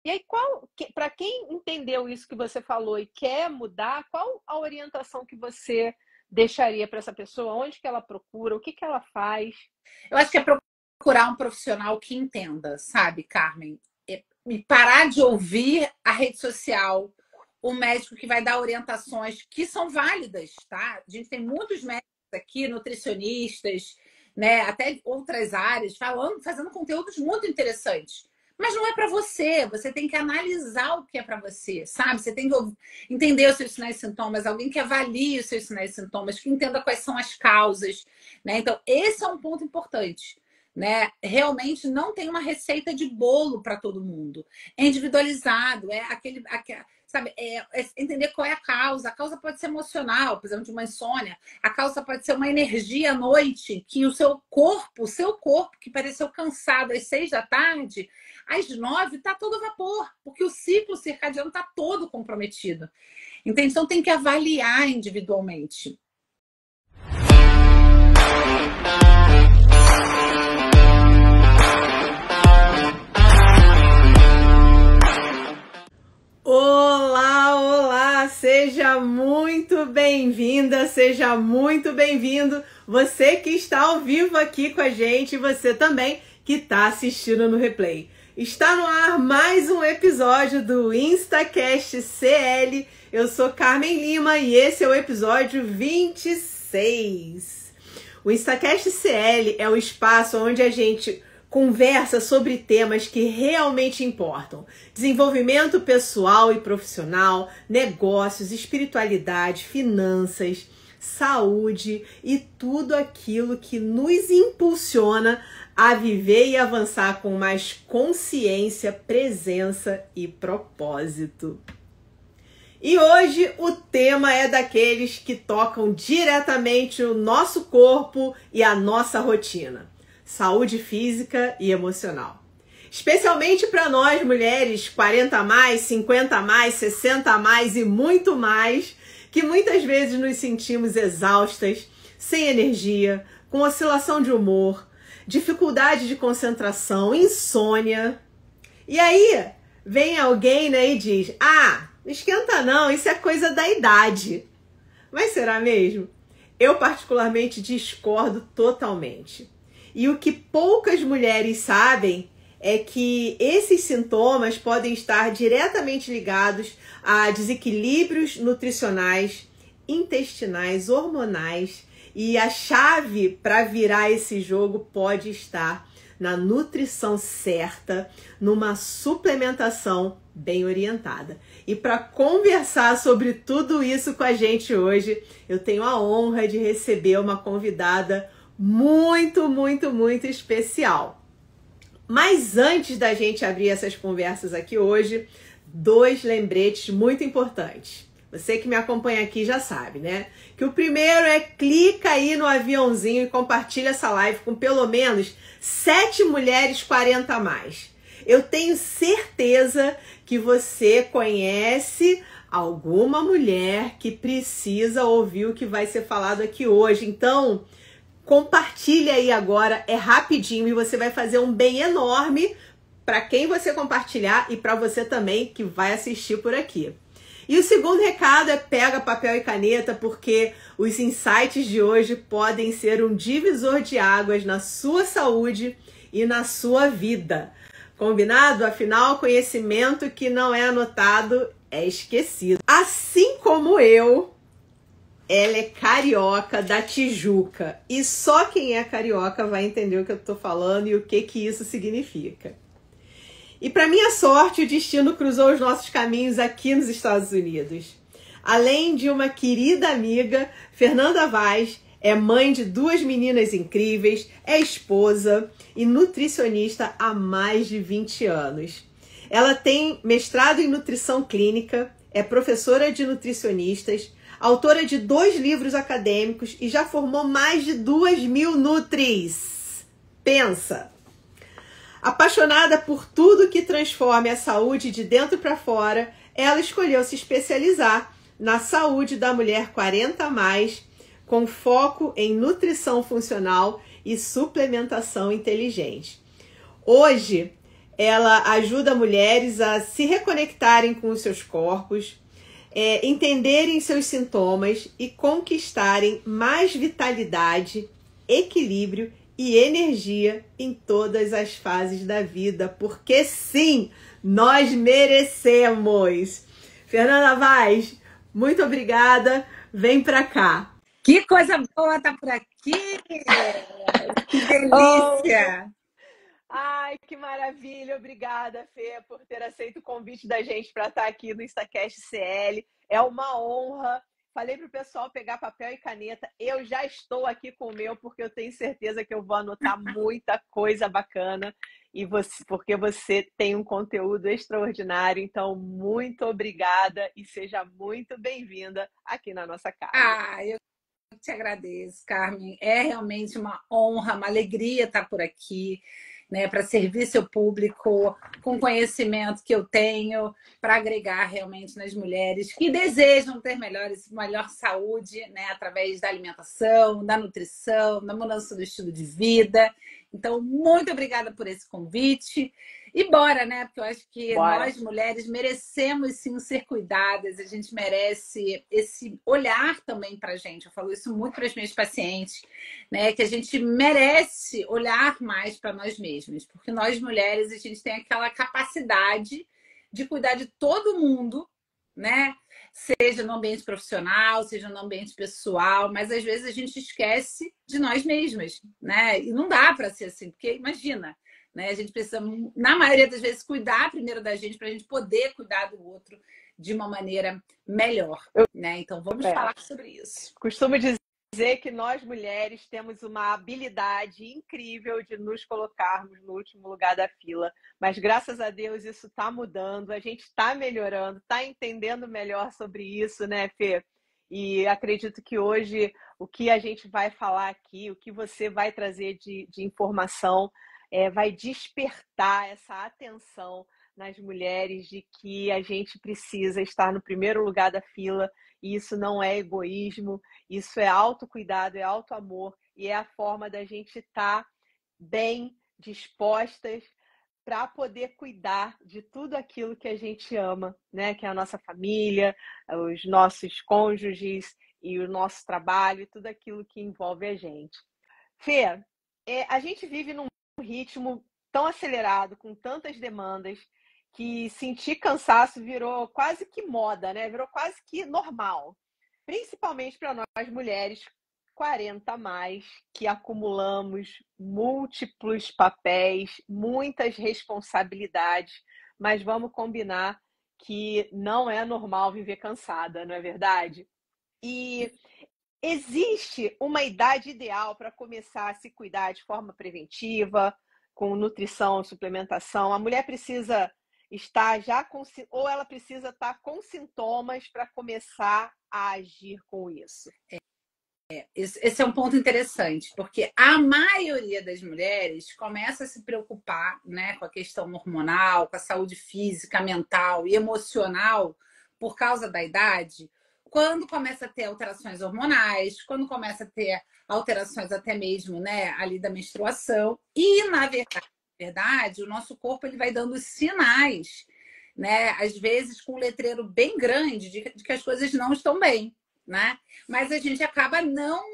E aí, para quem entendeu isso que você falou e quer mudar, qual a orientação que você deixaria para essa pessoa? Onde que ela procura? O que que ela faz? Eu acho que é procurar um profissional que entenda, sabe, Carmen? E parar de ouvir a rede social, o médico que vai dar orientações que são válidas, tá? A gente tem muitos médicos aqui, nutricionistas, né? Até outras áreas, falando, fazendo conteúdos muito interessantes. Mas não é para você, você tem que analisar o que é para você, sabe? Você tem que entender os seus sinais e sintomas, alguém que avalie os seus sinais e sintomas, que entenda quais são as causas, né? Então, esse é um ponto importante, né? Realmente não tem uma receita de bolo para todo mundo. É individualizado, é sabe, entender qual é a causa. A causa pode ser emocional, por exemplo, de uma insônia. A causa pode ser uma energia à noite que o seu corpo que pareceu cansado às 6 da tarde, às 9 está todo vapor, porque o ciclo circadiano está todo comprometido. Então tem que avaliar individualmente. Olá, olá! Seja muito bem-vinda, seja muito bem-vindo. Você que está ao vivo aqui com a gente e você também que está assistindo no replay. Está no ar mais um episódio do InstaCast CL. Eu sou Carmen Lima e esse é o episódio 26. O InstaCast CL é um espaço onde a gente conversa sobre temas que realmente importam. Desenvolvimento pessoal e profissional, negócios, espiritualidade, finanças, saúde e tudo aquilo que nos impulsiona a viver e avançar com mais consciência, presença e propósito. E hoje o tema é daqueles que tocam diretamente o nosso corpo e a nossa rotina. Saúde física e emocional. Especialmente para nós mulheres 40 a mais, 50 a mais, 60 a mais e muito mais, que muitas vezes nos sentimos exaustas, sem energia, com oscilação de humor, dificuldade de concentração, insônia. E aí vem alguém, né, e diz: "Ah, não esquenta não, isso é coisa da idade." Mas será mesmo? Eu particularmente discordo totalmente. E o que poucas mulheres sabem é que esses sintomas podem estar diretamente ligados a desequilíbrios nutricionais, intestinais, hormonais, e a chave para virar esse jogo pode estar na nutrição certa, numa suplementação bem orientada. E para conversar sobre tudo isso com a gente hoje, eu tenho a honra de receber uma convidada muito, muito, muito especial. Mas antes da gente abrir essas conversas aqui hoje, 2 lembretes muito importantes. Você que me acompanha aqui já sabe, né? Que o primeiro é clica aí no aviãozinho e compartilha essa live com pelo menos 7 mulheres 40 a mais. Eu tenho certeza que você conhece alguma mulher que precisa ouvir o que vai ser falado aqui hoje. Então, compartilha aí agora, é rapidinho e você vai fazer um bem enorme para quem você compartilhar e para você também que vai assistir por aqui. E o segundo recado é pega papel e caneta, porque os insights de hoje podem ser um divisor de águas na sua saúde e na sua vida. Combinado? Afinal, conhecimento que não é anotado é esquecido. Assim como eu, ela é carioca da Tijuca. E só quem é carioca vai entender o que eu estou falando e o que isso significa. E para minha sorte, o destino cruzou os nossos caminhos aqui nos Estados Unidos. Além de uma querida amiga, Fernanda Vaz é mãe de 2 meninas incríveis, é esposa e nutricionista há mais de 20 anos. Ela tem mestrado em nutrição clínica, é professora de nutricionistas, autora de 2 livros acadêmicos e já formou mais de 2.000 nutris. Pensa! Apaixonada por tudo que transforme a saúde de dentro para fora, ela escolheu se especializar na saúde da mulher 40 a mais, com foco em nutrição funcional e suplementação inteligente. Hoje, ela ajuda mulheres a se reconectarem com os seus corpos, entenderem seus sintomas e conquistarem mais vitalidade, equilíbrio e energia em todas as fases da vida, porque sim, nós merecemos. Fernanda Vaz, muito obrigada. Vem pra cá. Que coisa boa tá por aqui! Que delícia! Ai, que maravilha! Obrigada, Fê, por ter aceito o convite da gente para estar aqui no Instacast CL. É uma honra. Falei para o pessoal pegar papel e caneta. Eu já estou aqui com o meu, porque eu tenho certeza que eu vou anotar muita coisa bacana. E porque você tem um conteúdo extraordinário. Então, muito obrigada e seja muito bem-vinda aqui na nossa casa. Eu te agradeço, Carmen. É realmente uma honra, uma alegria estar por aqui, né, para servir seu público com o conhecimento que eu tenho, para agregar realmente nas mulheres que desejam ter melhor saúde, né, através da alimentação, da nutrição, da mudança do estilo de vida. Então, muito obrigada por esse convite. E bora, né? Porque eu acho que nós, mulheres, merecemos sim ser cuidadas. A gente merece esse olhar também pra gente. Eu falo isso muito para as minhas pacientes, né? Que a gente merece olhar mais para nós mesmas. Porque nós, mulheres, a gente tem aquela capacidade de cuidar de todo mundo, né? Seja no ambiente profissional, seja no ambiente pessoal, mas às vezes a gente esquece de nós mesmas, né? E não dá para ser assim, porque imagina, né? A gente precisa, na maioria das vezes, cuidar primeiro da gente para a gente poder cuidar do outro de uma maneira melhor, né? Então vamos falar sobre isso. Costumo dizer que nós mulheres temos uma habilidade incrível de nos colocarmos no último lugar da fila, mas graças a Deus isso está mudando, a gente está melhorando, está entendendo melhor sobre isso, né, Fê? E acredito que hoje o que a gente vai falar aqui, o que você vai trazer de informação, vai despertar essa atenção nas mulheres de que a gente precisa estar no primeiro lugar da fila. E isso não é egoísmo, isso é autocuidado, é autoamor e é a forma da gente estar bem dispostas para poder cuidar de tudo aquilo que a gente ama, né? Que é a nossa família, os nossos cônjuges e o nosso trabalho e tudo aquilo que envolve a gente. Fê, a gente vive num ritmo tão acelerado, com tantas demandas, que sentir cansaço virou quase que moda, né? Virou quase que normal. Principalmente para nós mulheres 40 a mais, que acumulamos múltiplos papéis, muitas responsabilidades, mas vamos combinar que não é normal viver cansada, não é verdade? E existe uma idade ideal para começar a se cuidar de forma preventiva, com nutrição, suplementação? A mulher precisa estar já com, ou ela precisa estar com sintomas para começar a agir com isso? Esse é um ponto interessante, porque a maioria das mulheres começa a se preocupar, né, com a questão hormonal, com a saúde física, mental e emocional por causa da idade, quando começa a ter alterações hormonais, quando começa a ter alterações até mesmo, né, ali da menstruação. E, na verdade, o nosso corpo ele vai dando sinais, né, às vezes com um letreiro bem grande de que as coisas não estão bem, né? Mas a gente acaba não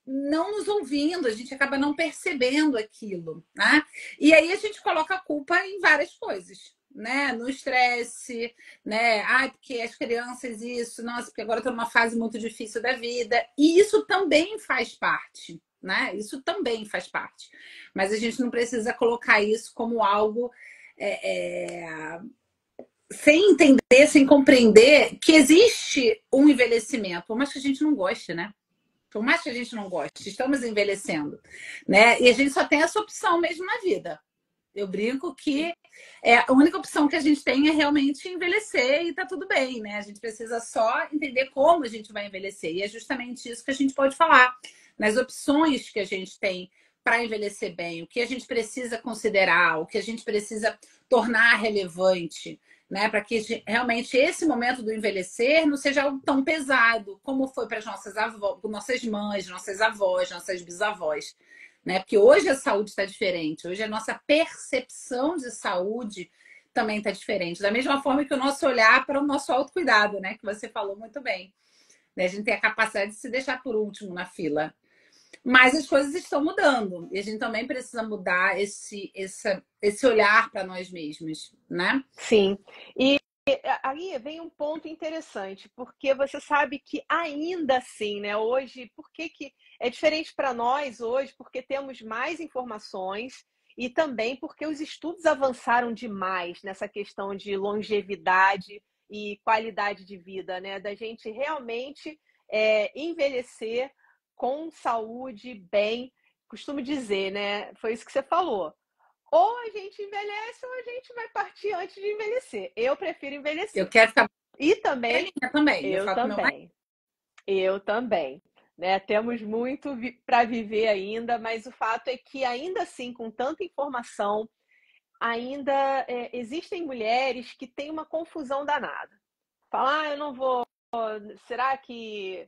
nos ouvindo, a gente acaba não percebendo aquilo, né? E aí a gente coloca a culpa em várias coisas, né? No estresse, né? Porque as crianças isso, nossa, porque agora estou numa fase muito difícil da vida. E isso também faz parte, né? Isso também faz parte. Mas a gente não precisa colocar isso como algo sem entender, sem compreender que existe um envelhecimento, por mais que a gente não goste, né? Por mais que a gente não goste, estamos envelhecendo, né? E a gente só tem essa opção mesmo na vida. Eu brinco que a única opção que a gente tem é realmente envelhecer e tá tudo bem, né? A gente precisa só entender como a gente vai envelhecer. E é justamente isso que a gente pode falar. Nas opções que a gente tem para envelhecer bem, o que a gente precisa considerar, o que a gente precisa tornar relevante, né? Para que realmente esse momento do envelhecer não seja algo tão pesado como foi para as nossas avós, nossas mães, nossas avós, nossas bisavós. né? Porque hoje a saúde está diferente, hoje a nossa percepção de saúde também está diferente. Da mesma forma que o nosso olhar para o nosso autocuidado, né? Que você falou muito bem. Né? A gente tem a capacidade de se deixar por último na fila. Mas as coisas estão mudando. E a gente também precisa mudar esse olhar para nós mesmos, né? Sim. E aí vem um ponto interessante, porque você sabe que ainda assim, né, hoje, por que é diferente para nós hoje? Porque temos mais informações e também porque os estudos avançaram demais nessa questão de longevidade e qualidade de vida, né? Da gente realmente envelhecer com saúde, bem. Costumo dizer, né? Foi isso que você falou. Ou a gente envelhece ou a gente vai partir antes de envelhecer. Eu prefiro Eu envelhecer. quero ficar E também, velhinha também. Eu eu falo pro meu marido. também, eu também. Né? Temos muito para viver ainda, mas o fato é que ainda assim, com tanta informação, ainda existem mulheres que têm uma confusão danada. Falar, eu não vou. Será que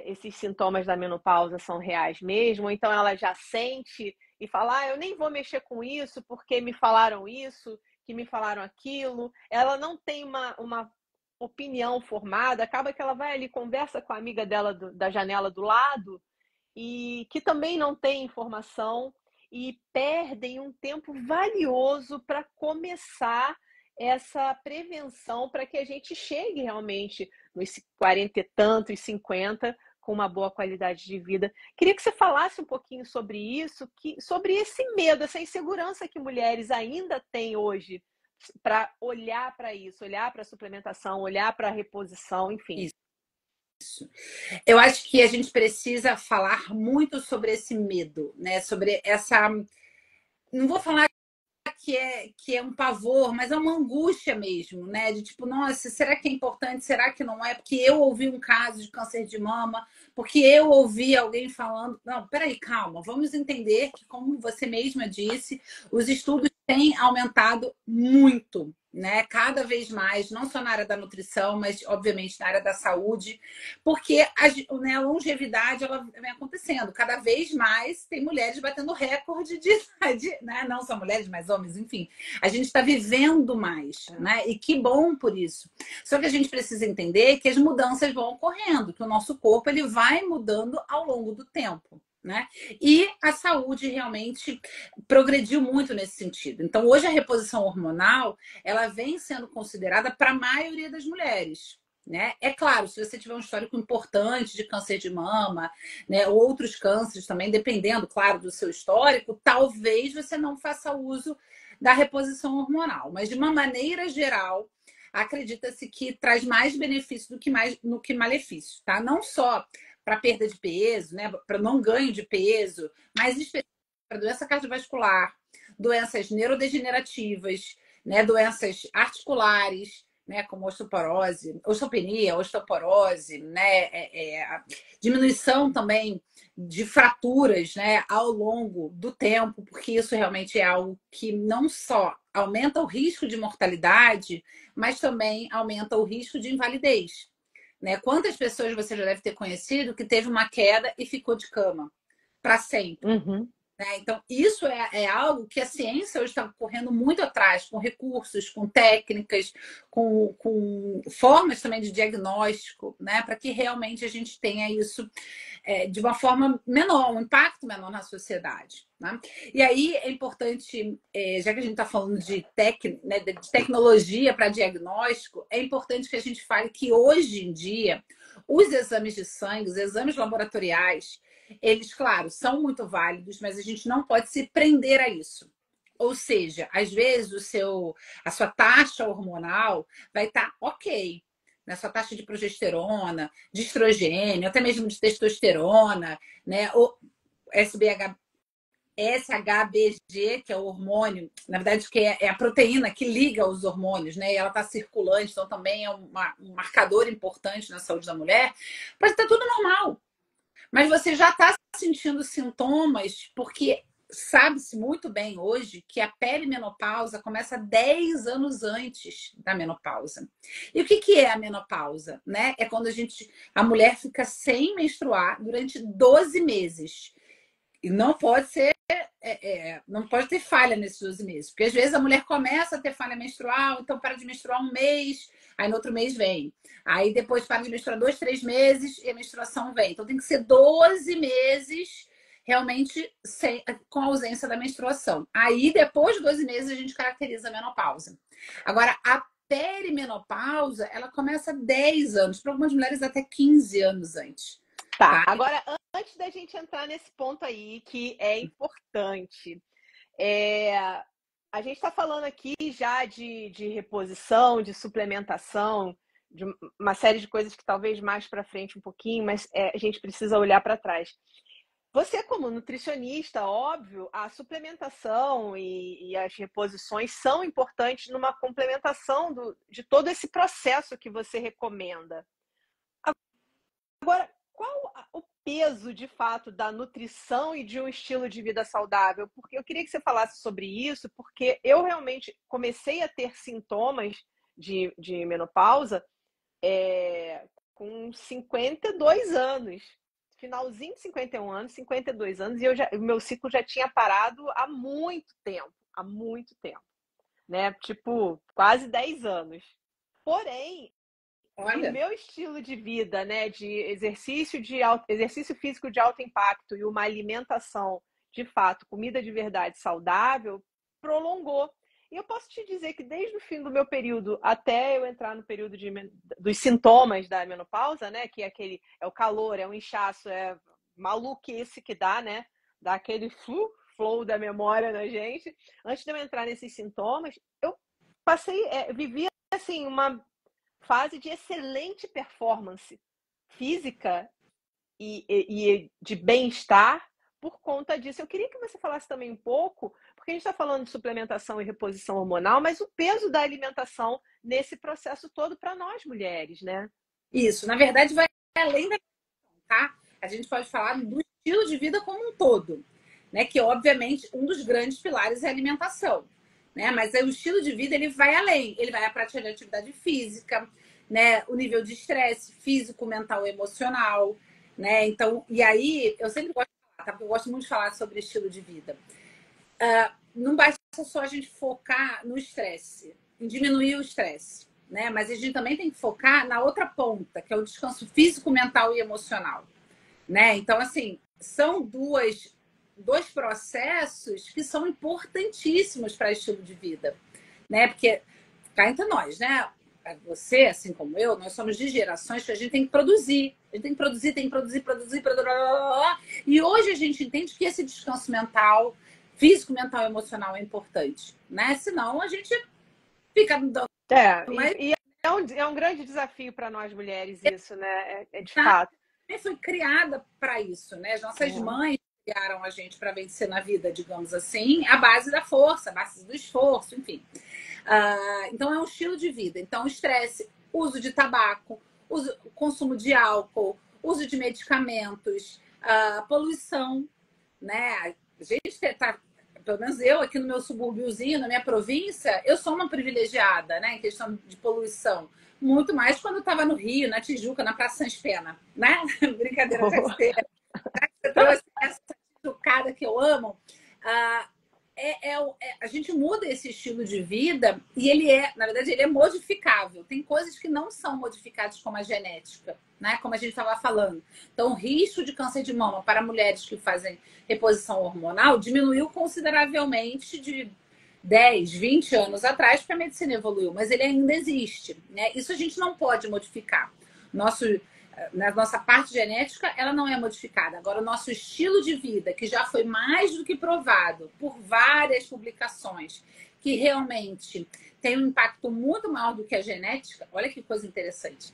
esses sintomas da menopausa são reais mesmo? Ou então ela já sente e fala, eu nem vou mexer com isso porque me falaram isso, que me falaram aquilo. Ela não tem uma opinião formada, acaba que ela vai ali, conversa com a amiga dela da janela do lado e que também não tem informação e perdem um tempo valioso para começar essa prevenção para que a gente chegue realmente nos 40 e tantos, 50, com uma boa qualidade de vida. Queria que você falasse um pouquinho sobre isso, sobre esse medo, essa insegurança que mulheres ainda têm hoje para olhar para isso, olhar para a suplementação, olhar para a reposição, enfim. Isso. Eu acho que a gente precisa falar muito sobre esse medo, né? Sobre essa. Não vou falar que é um pavor, mas é uma angústia mesmo, né? De tipo, nossa, será que é importante? Será que não é? Porque eu ouvi um caso de câncer de mama, porque eu ouvi alguém falando. Não, peraí, calma, vamos entender que, como você mesma disse, os estudos têm aumentado muito, né? Cada vez mais, não só na área da nutrição, mas obviamente na área da saúde, porque a longevidade ela vem acontecendo. Cada vez mais tem mulheres batendo recorde de né? Não só mulheres, mas homens, enfim. A gente está vivendo mais, né? E que bom por isso. Só que a gente precisa entender que as mudanças vão ocorrendo, que o nosso corpo ele vai mudando ao longo do tempo. Né? E a saúde realmente progrediu muito nesse sentido. Então, hoje a reposição hormonal ela vem sendo considerada para a maioria das mulheres. Né? É claro, se você tiver um histórico importante de câncer de mama, né, ou outros cânceres também, dependendo, claro, do seu histórico, talvez você não faça uso da reposição hormonal. Mas, de uma maneira geral, acredita-se que traz mais benefício do que malefício, tá? Não só para perda de peso, né, para não ganho de peso, mas especialmente para doença cardiovascular, doenças neurodegenerativas, né, doenças articulares, né, como osteoporose, osteopenia, osteoporose, né, diminuição também de fraturas, né, ao longo do tempo, porque isso realmente é algo que não só aumenta o risco de mortalidade, mas também aumenta o risco de invalidez. Né? Quantas pessoas você já deve ter conhecido que teve uma queda e ficou de cama para sempre? Uhum. Né? Então, isso é algo que a ciência hoje está correndo muito atrás, com recursos, com técnicas, com formas também de diagnóstico, né? Para que realmente a gente tenha isso de uma forma menor, um impacto menor na sociedade. Né? E aí é importante, já que a gente está falando de tecnologia para diagnóstico, é importante que a gente fale que hoje em dia os exames de sangue, os exames laboratoriais, eles, claro, são muito válidos, mas a gente não pode se prender a isso. Ou seja, às vezes a sua taxa hormonal vai estar ok. Na sua taxa de progesterona, de estrogênio, até mesmo de testosterona, né? O SHBG, que é o hormônio, na verdade, que é a proteína que liga os hormônios, né? E ela está circulante, então também é um marcador importante na saúde da mulher. Pode estar tudo normal. Mas você já está sentindo sintomas, porque sabe-se muito bem hoje que a perimenopausa começa 10 anos antes da menopausa. E o que é a menopausa? Né? É quando a mulher fica sem menstruar durante 12 meses. E não pode ser, não pode ter falha nesses 12 meses. Porque às vezes a mulher começa a ter falha menstrual, então para de menstruar um mês, aí no outro mês vem. Aí depois para de menstruar 2, 3 meses e a menstruação vem. Então tem que ser 12 meses realmente com ausência da menstruação. Aí depois de 12 meses a gente caracteriza a menopausa. Agora, a perimenopausa, ela começa 10 anos, para algumas mulheres até 15 anos antes. Tá, agora antes da gente entrar nesse ponto aí, que é importante, a gente está falando aqui já de reposição, de suplementação, de uma série de coisas que talvez mais para frente um pouquinho, mas a gente precisa olhar para trás. Você, como nutricionista, óbvio, a suplementação e as reposições são importantes numa complementação de todo esse processo que você recomenda. Agora, qual o peso, de fato, da nutrição e de um estilo de vida saudável? Porque eu queria que você falasse sobre isso, porque eu realmente comecei a ter sintomas de menopausa com 52 anos. Finalzinho de 51 anos, 52 anos, e o meu ciclo já tinha parado há muito tempo, né? Tipo, quase 10 anos. Porém, o meu estilo de vida, né, de exercício físico de alto impacto e uma alimentação, de fato, comida de verdade saudável, prolongou. E eu posso te dizer que desde o fim do meu período até eu entrar no período dos sintomas da menopausa, né, que é o calor, é o inchaço, é maluquice que dá, né, dá aquele flow da memória na gente. Antes de eu entrar nesses sintomas, eu vivi assim uma fase de excelente performance física e de bem-estar por conta disso. Eu queria que você falasse também um pouco, porque a gente está falando de suplementação e reposição hormonal, mas o peso da alimentação nesse processo todo para nós mulheres, né? Isso, na verdade, vai além da alimentação, tá? A gente pode falar do estilo de vida como um todo, né? Que, obviamente, um dos grandes pilares é a alimentação, né? Mas aí, o estilo de vida, ele vai além. Ele vai à prática de atividade física, né? O nível de estresse físico, mental e emocional, né? Então, e aí, eu sempre gosto de falar, tá? Porque eu gosto muito de falar sobre estilo de vida. Não basta só a gente focar no estresse, em diminuir o estresse, né? Mas a gente também tem que focar na outra ponta, que é o descanso físico, mental e emocional, né? Então, assim, são dois processos que são importantíssimos para estilo de vida, né? Porque, cá entre nós, né? Você, assim como eu, nós somos de gerações que a gente tem que produzir. A gente tem que produzir. E hoje a gente entende que esse descanso mental, físico, mental e emocional é importante, né? Senão a gente fica... É um grande desafio para nós mulheres isso, né? De fato. Foi criada para isso, né? As nossas mães criaram a gente para vencer na vida, digamos assim, a base da força, a base do esforço, enfim. Então é um estilo de vida. Então, estresse, uso de tabaco, consumo de álcool, uso de medicamentos, poluição, né? A gente tá, pelo menos eu aqui no meu subúrbiozinho, na minha província, eu sou uma privilegiada, né? Em questão de poluição. Muito mais quando eu estava no Rio, na Tijuca, na Praça Sans Pena, né? Brincadeira, já que você trouxe essa tijucada que eu amo. A gente muda esse estilo de vida e na verdade, ele é modificável. Tem coisas que não são modificadas como a genética, né? Como a gente estava falando. Então, o risco de câncer de mama para mulheres que fazem reposição hormonal diminuiu consideravelmente de 10, 20 anos atrás, porque a medicina evoluiu, mas ele ainda existe, né? Isso a gente não pode modificar. Nossa parte genética, ela não é modificada. Agora, o nosso estilo de vida, que já foi mais do que provado por várias publicações, que realmente tem um impacto muito maior do que a genética, olha que coisa interessante,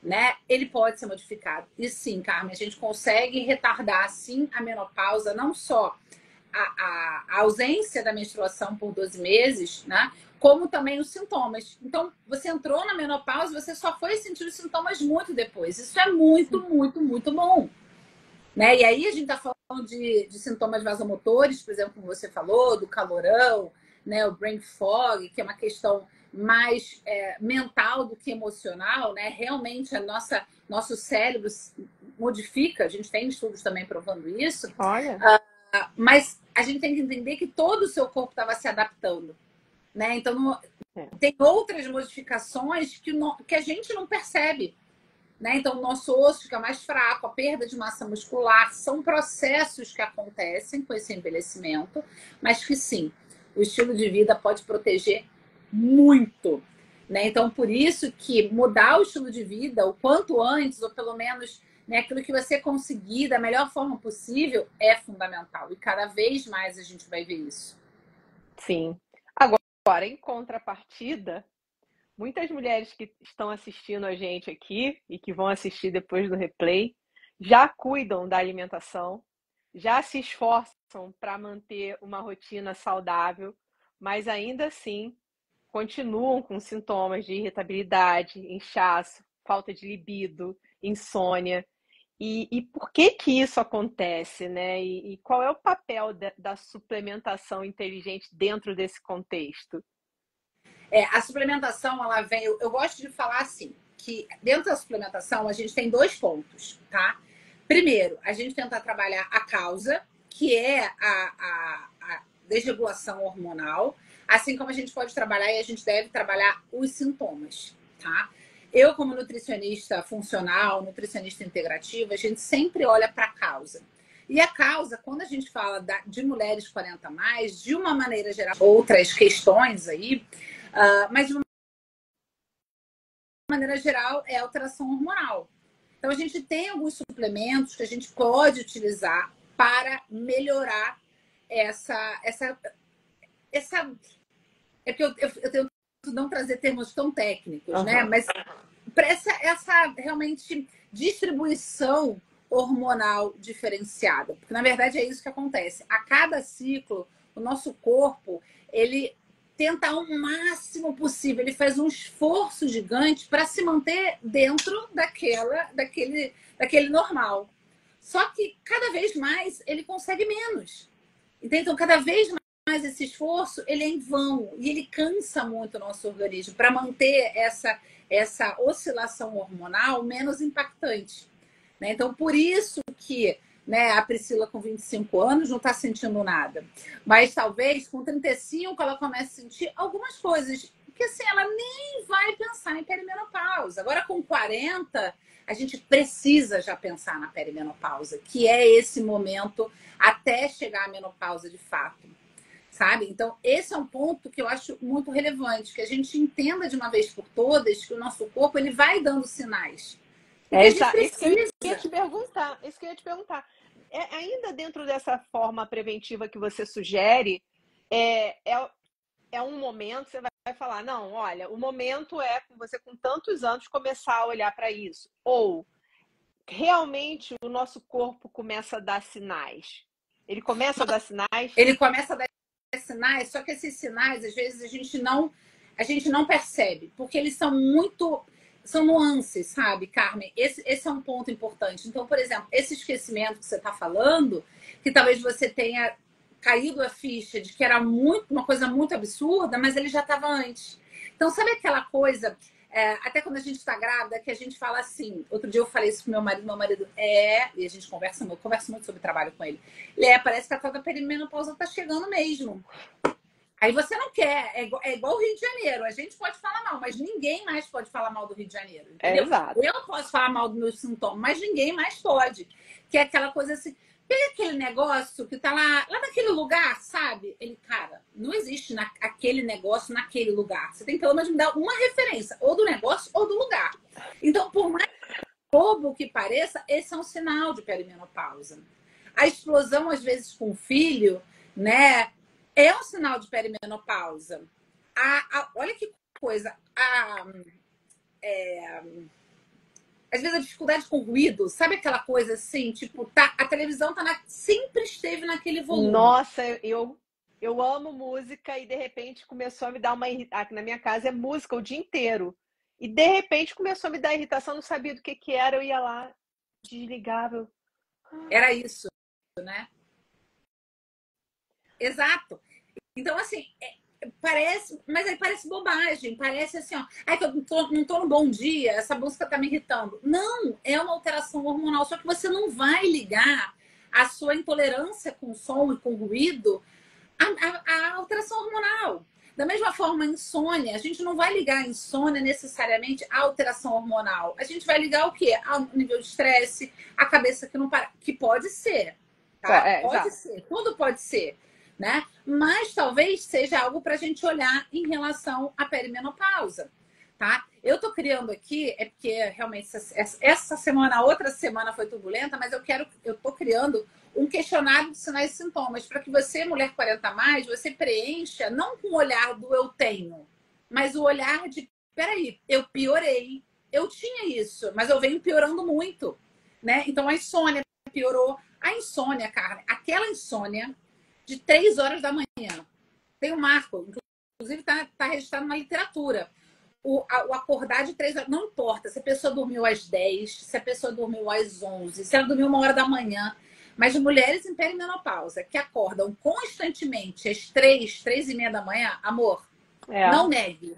né? Ele pode ser modificado. E sim, Carmen, a gente consegue retardar, sim, a menopausa, não só a ausência da menstruação por 12 meses, né? Como também os sintomas. Então, você entrou na menopausa, você só foi sentir os sintomas muito depois. Isso é muito, muito, muito bom, né? E aí a gente está falando de sintomas vasomotores, por exemplo, como você falou, do calorão, né? O brain fog, que é uma questão mais mental do que emocional, né? Realmente nosso cérebro modifica, a gente tem estudos também provando isso. Olha. Mas a gente tem que entender que todo o seu corpo estava se adaptando, né? Então, tem outras modificações que a gente não percebe, né? Então, o nosso osso fica mais fraco, a perda de massa muscular, são processos que acontecem com esse envelhecimento, mas que sim, o estilo de vida pode proteger muito, né? Então, por isso que mudar o estilo de vida o quanto antes, ou pelo menos, né, aquilo que você conseguir da melhor forma possível, é fundamental. E cada vez mais a gente vai ver isso. Sim. Agora, em contrapartida, muitas mulheres que estão assistindo a gente aqui e que vão assistir depois do replay já cuidam da alimentação, já se esforçam para manter uma rotina saudável, mas ainda assim continuam com sintomas de irritabilidade, inchaço, falta de libido, insônia. E por que que isso acontece, né? E qual é o papel da suplementação inteligente dentro desse contexto? A suplementação, ela vem... Eu gosto de falar assim, que dentro da suplementação a gente tem 2 pontos, tá? Primeiro, a gente tenta trabalhar a causa, que é a desregulação hormonal, assim como a gente pode trabalhar e a gente deve trabalhar os sintomas, tá? Eu, como nutricionista funcional, nutricionista integrativa, a gente sempre olha para a causa. E a causa, quando a gente fala de mulheres 40 a mais, de uma maneira geral, outras questões aí, mas de uma maneira geral é alteração hormonal. Então a gente tem alguns suplementos que a gente pode utilizar para melhorar essa é que eu tento não trazer termos tão técnicos, né? Mas para essa realmente distribuição hormonal diferenciada. Porque, na verdade, é isso que acontece. A cada ciclo, o nosso corpo, ele tenta ao máximo possível, ele faz um esforço gigante para se manter dentro daquele normal. Só que, cada vez mais, ele consegue menos. Então, cada vez mais esse esforço, ele é em vão. E ele cansa muito o nosso organismo para manter essa oscilação hormonal menos impactante, né? Então, por isso que, né, a Priscila com 25 anos não está sentindo nada. Mas talvez com 35 ela comece a sentir algumas coisas. Porque assim, ela nem vai pensar em perimenopausa. Agora com 40, a gente precisa já pensar na perimenopausa, que é esse momento até chegar à menopausa de fato. Sabe? Então, esse é um ponto que eu acho muito relevante, que a gente entenda de uma vez por todas que o nosso corpo ele vai dando sinais. Isso que eu ia te perguntar. Isso que eu ia te perguntar. Ainda dentro dessa forma preventiva que você sugere, é um momento, você vai falar, não, olha, o momento é você com tantos anos começar a olhar para isso. Ou realmente o nosso corpo começa a dar sinais. Ele começa a dar sinais? Ele começa a dar sinais, só que esses sinais, às vezes, a gente não percebe, porque eles são nuances, sabe, Carmen? Esse é um ponto importante. Então, por exemplo, esse esquecimento que você está falando, que talvez você tenha caído a ficha de que era uma coisa muito absurda, mas ele já estava antes. Então, sabe aquela coisa, até quando a gente está grávida, que a gente fala assim, outro dia eu falei isso com meu marido e a gente eu converso muito sobre trabalho com ele. Parece que a tal da perimenopausa está chegando mesmo. Aí você não quer, é igual o Rio de Janeiro. A gente pode falar mal, mas ninguém mais pode falar mal do Rio de Janeiro. Entendeu? Exato. Eu posso falar mal dos meus sintomas, mas ninguém mais pode. Que é aquela coisa assim, pega aquele negócio que tá lá naquele lugar, sabe? Cara, não existe aquele negócio naquele lugar. Você tem que pelo menos me dar uma referência, ou do negócio ou do lugar. Então, por mais bobo que pareça, esse é um sinal de perimenopausa. A explosão, às vezes, com o filho, né? É um sinal de perimenopausa. Olha que coisa. Às vezes a dificuldade com ruído, sabe aquela coisa assim? Tipo, a televisão sempre esteve naquele volume. Nossa, eu amo música e de repente começou a me dar aqui na minha casa é música o dia inteiro. E de repente começou a me dar irritação, não sabia do que era, eu ia lá, desligava. Era isso, né? Exato. Então, assim, mas aí parece bobagem, parece assim, ó, que eu não tô no bom dia, essa música tá me irritando. Não, é uma alteração hormonal, só que você não vai ligar a sua intolerância com som e com ruído a alteração hormonal. Da mesma forma, a insônia, a gente não vai ligar a insônia necessariamente à alteração hormonal. A gente vai ligar o quê? Ao nível de estresse, a cabeça que não para, que pode ser, tá? Pode ser, tudo pode ser, né? Mas talvez seja algo para a gente olhar em relação à perimenopausa, tá? Eu tô criando aqui, é porque realmente essa semana, a outra semana foi turbulenta, mas eu tô criando um questionário de sinais e sintomas para que você, mulher 40 a mais, você preencha não com o olhar do eu tenho, mas o olhar de, peraí, eu piorei, eu tinha isso, mas eu venho piorando muito, né? Então a insônia piorou. A insônia, Carmen, aquela insônia de 3 horas da manhã. Tem um marco, inclusive tá registrado na literatura. O acordar de 3 horas, não importa se a pessoa dormiu às 10, se a pessoa dormiu às 11, se ela dormiu 1 hora da manhã, mas de mulheres em perimenopausa que acordam constantemente às 3, 3:30 da manhã, amor, não negue.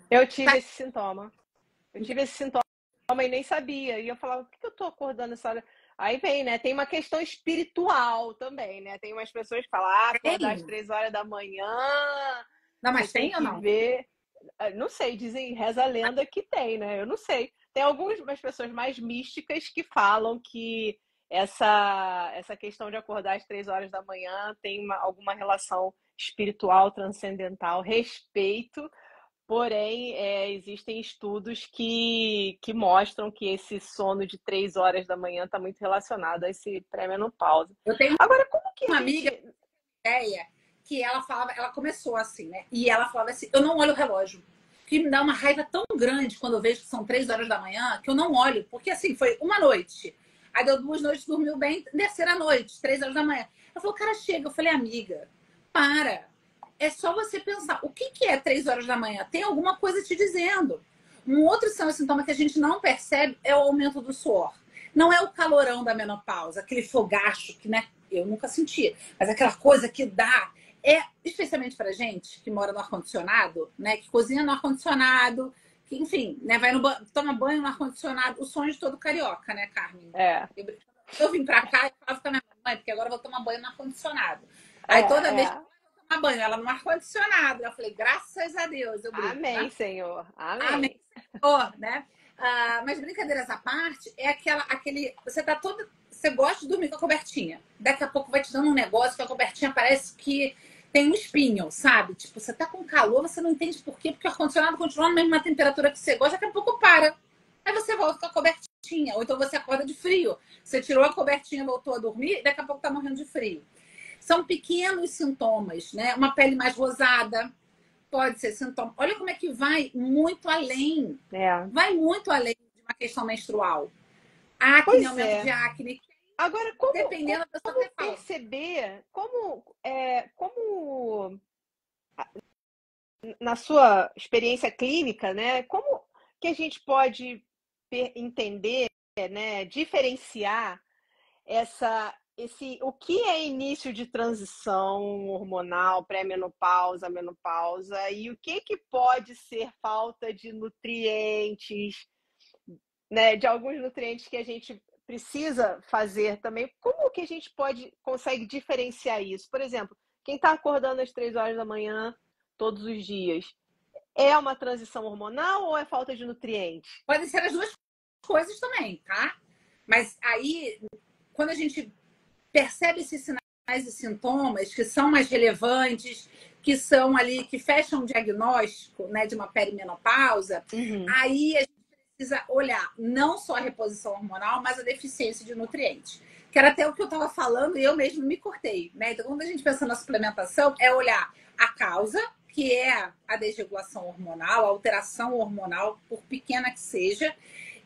Eu tive esse sintoma. Eu tive esse sintoma e nem sabia. E eu falava, por que eu tô acordando essa hora? Aí vem, né? Tem uma questão espiritual também, né? Tem umas pessoas que falam, acordar às 3 horas da manhã. Não, mas tem ou não? Ver. Não sei, dizem, reza a lenda que tem, né? Eu não sei. Tem algumas pessoas mais místicas que falam que essa questão de acordar às 3 horas da manhã tem alguma relação espiritual, transcendental, respeito. Porém, existem estudos que mostram que esse sono de 3 horas da manhã está muito relacionado a esse pré-menopausa. Eu tenho agora, como que uma amiga ideia que ela falava, ela começou assim, né? E ela falava assim, eu não olho o relógio. Que me dá uma raiva tão grande quando eu vejo que são 3 horas da manhã, que eu não olho. Porque assim, foi uma noite. Aí deu 2 noites, dormiu bem, terceira noite, 3 horas da manhã. Ela falou, cara, chega. Eu falei, amiga, para. É só você pensar, o que é 3 horas da manhã? Tem alguma coisa te dizendo. Um outro sintoma que a gente não percebe é o aumento do suor. Não é o calorão da menopausa, aquele fogacho que, né, eu nunca senti, mas aquela coisa que dá, especialmente pra gente que mora no ar-condicionado, né, que cozinha no ar-condicionado, que, enfim, né, toma banho no ar-condicionado, o sonho de todo carioca, né, Carmen? Eu vim pra cá e falava com a minha mãe, porque agora eu vou tomar banho no ar-condicionado. Aí toda vez que eu vou tomar banho, ela no ar-condicionado. Eu falei, graças a Deus. Eu brinco, amém, né? Senhor. Amém. Amém, Senhor, né? Mas brincadeiras à parte, é aquele. Você gosta de dormir com a cobertinha. Daqui a pouco vai te dando um negócio que a cobertinha parece que tem um espinho, sabe? Tipo, você tá com calor, você não entende por quê, porque o ar-condicionado continua na mesma temperatura que você gosta, daqui a pouco para. Aí você volta com a cobertinha, ou então você acorda de frio. Você tirou a cobertinha, voltou a dormir, daqui a pouco tá morrendo de frio. São pequenos sintomas, né? Uma pele mais rosada pode ser sintoma. Olha como é que vai muito além. Vai muito além de uma questão menstrual. Acne, aumento de acne. Agora, como perceber, como na sua experiência clínica, né? Como que a gente pode entender, né? Diferenciar o que é início de transição hormonal, pré-menopausa, menopausa, e o que pode ser falta de nutrientes, né? De alguns nutrientes que a gente precisa fazer também. Como que a gente consegue diferenciar isso? Por exemplo, quem está acordando às 3 horas da manhã todos os dias, é uma transição hormonal ou é falta de nutrientes? Podem ser as duas coisas também, tá? Mas aí, quando a gente percebe esses sinais e sintomas que são mais relevantes, que são ali, que fecham o diagnóstico, né, de uma perimenopausa, aí a gente precisa olhar não só a reposição hormonal, mas a deficiência de nutrientes. Que era até o que eu estava falando e eu mesmo me cortei, né? Então, quando a gente pensa na suplementação, é olhar a causa, que é a desregulação hormonal, a alteração hormonal, por pequena que seja,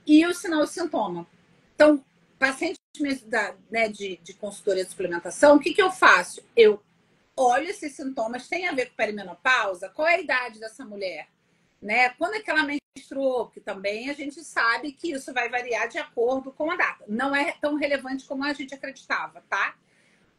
e o sinal e sintoma. Então, pacientes de consultoria de suplementação, o que eu faço? Eu olho esses sintomas, tem a ver com perimenopausa? Qual é a idade dessa mulher? Né? Quando é que ela menstruou? Porque também a gente sabe que isso vai variar de acordo com a data. Não é tão relevante como a gente acreditava, tá?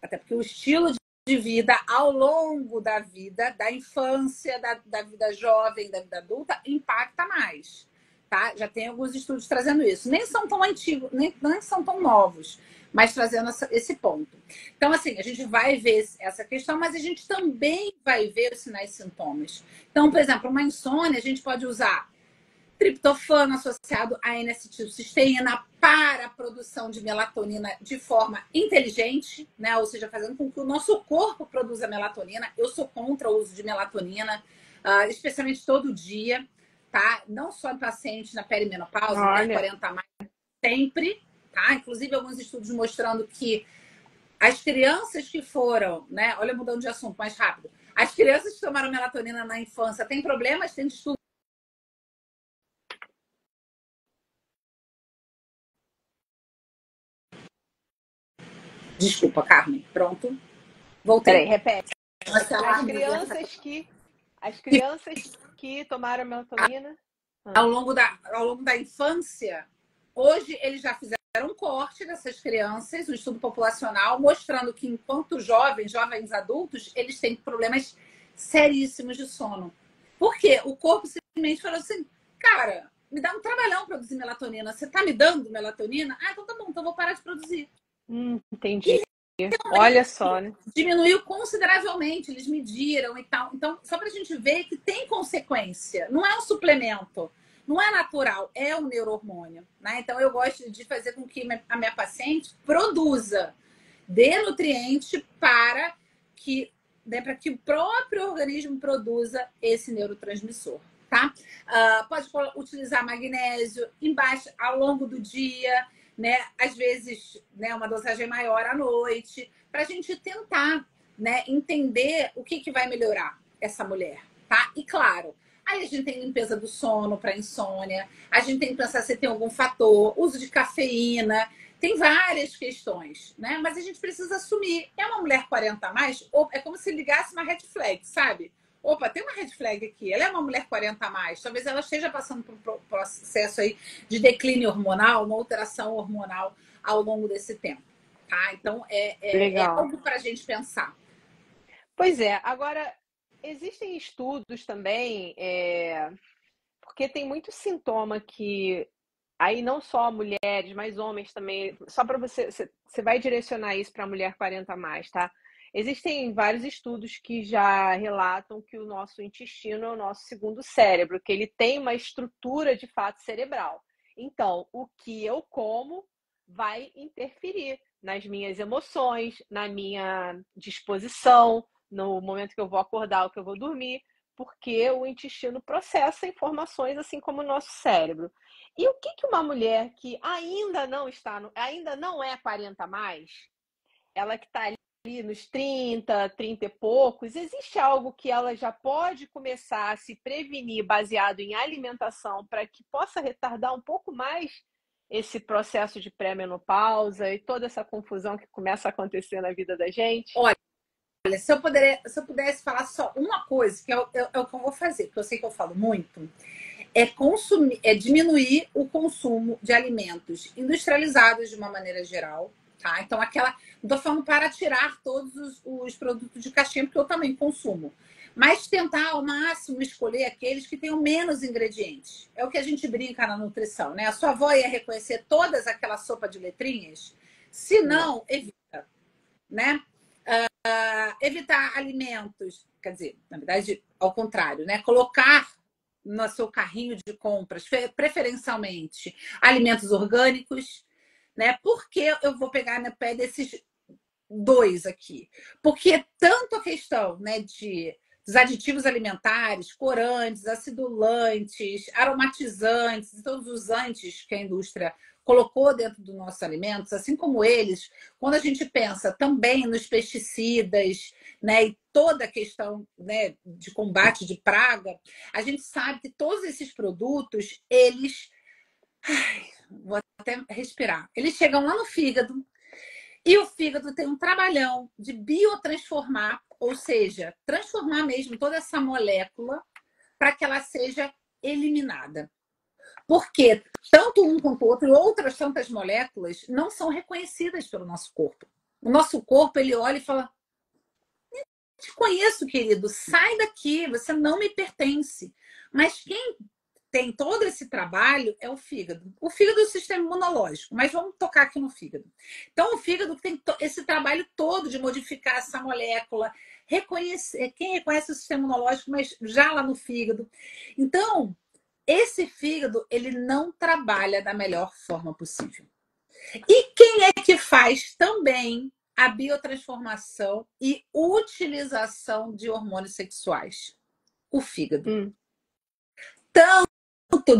Até porque o estilo de vida ao longo da vida, da infância, da vida jovem, da vida adulta, impacta mais. tá? Já tem alguns estudos trazendo isso. Nem são tão antigos, nem são tão novos, mas trazendo esse ponto. Então, assim, a gente vai ver essa questão, mas a gente também vai ver os sinais e sintomas. Então, por exemplo, uma insônia, a gente pode usar triptofano associado a N-acetilcisteína para a produção de melatonina de forma inteligente, né? Ou seja, fazendo com que o nosso corpo produza melatonina. Eu sou contra o uso de melatonina, especialmente todo dia, tá? Não só em pacientes na perimenopausa, mulher 40 a mais, sempre, tá? Inclusive, alguns estudos mostrando que as crianças que foram, né? Olha, mudando de assunto mais rápido. As crianças que tomaram melatonina na infância têm problemas, tem estudo. Desculpa, Carmen. Pronto. Voltei. Peraí, repete. As crianças que tomaram melatonina ao longo da infância, hoje eles já fizeram um corte dessas crianças, um estudo populacional, mostrando que enquanto jovens adultos, eles têm problemas seríssimos de sono. Por quê? O corpo simplesmente falou assim, cara, me dá um trabalhão produzir melatonina. Você tá me dando melatonina? Ah, então tá bom, então vou parar de produzir. Entendi. Olha só, né? Diminuiu consideravelmente, eles mediram e tal. Então, só pra gente ver que tem consequência. Não é um suplemento, não é natural, é um neurohormônio, né? Então, eu gosto de fazer com que a minha paciente produza, dê nutriente para que o próprio organismo produza esse neurotransmissor, tá? Pode utilizar magnésio embaixo ao longo do dia, né? Às vezes, né, uma dosagem maior à noite, para a gente tentar, né, entender o que vai melhorar essa mulher, tá? E claro, aí a gente tem limpeza do sono para insônia, a gente tem que pensar se tem algum fator, uso de cafeína, tem várias questões, né? Mas a gente precisa assumir. É uma mulher 40 a mais, ou é como se ligasse uma red flag, sabe? Opa, tem uma red flag aqui. Ela é uma mulher 40 a mais. Talvez ela esteja passando por um processo aí de declínio hormonal, uma alteração hormonal ao longo desse tempo, tá? Então, é algo para a gente pensar. Pois é. Agora, existem estudos também, porque tem muito sintoma que aí não só mulheres, mas homens também. Só para você vai direcionar isso para a mulher 40 a mais, tá? Existem vários estudos que já relatam que o nosso intestino é o nosso segundo cérebro, que ele tem uma estrutura de fato cerebral. Então, o que eu como vai interferir nas minhas emoções, na minha disposição, no momento que eu vou acordar ou que eu vou dormir, porque o intestino processa informações assim como o nosso cérebro. E o que uma mulher que ainda não é 40 a mais, ela que está ali nos 30 e poucos, existe algo que ela já pode começar a se prevenir baseado em alimentação para que possa retardar um pouco mais esse processo de pré-menopausa e toda essa confusão que começa a acontecer na vida da gente? Olha, se eu pudesse falar só uma coisa, que é o que eu vou fazer, porque eu sei que eu falo muito, é diminuir o consumo de alimentos industrializados de uma maneira geral, tá? Então, não tô falando para tirar todos os produtos de caixinha, porque eu também consumo. Mas tentar ao máximo escolher aqueles que tenham menos ingredientes. É o que a gente brinca na nutrição, né? A sua avó ia reconhecer todas aquela sopa de letrinhas? Se não, evita, né? Evitar alimentos, quer dizer, na verdade, ao contrário, né? Colocar no seu carrinho de compras, preferencialmente, alimentos orgânicos, né? Por que eu vou pegar no pé desses dois aqui? Porque tanto a questão, né, dos aditivos alimentares, corantes, acidulantes, aromatizantes e todos os antes que a indústria colocou dentro dos nossos alimentos, assim como eles, quando a gente pensa também nos pesticidas, né, e toda a questão, né, de combate de praga, a gente sabe que todos esses produtos, eles... vou até respirar. Eles chegam lá no fígado e o fígado tem um trabalhão de biotransformar, ou seja, transformar mesmo toda essa molécula para que ela seja eliminada. Porque tanto um quanto o outro e outras tantas moléculas não são reconhecidas pelo nosso corpo. O nosso corpo, ele olha e fala: "Eu te conheço, querido, sai daqui, você não me pertence." Mas quem tem todo esse trabalho é o fígado. O fígado é o sistema imunológico, mas vamos tocar aqui no fígado. Então, o fígado tem esse trabalho todo de modificar essa molécula, reconhecer quem reconhece o sistema imunológico, mas já lá no fígado. Então, esse fígado, ele não trabalha da melhor forma possível. E quem é que faz também a biotransformação e utilização de hormônios sexuais? O fígado. Tanto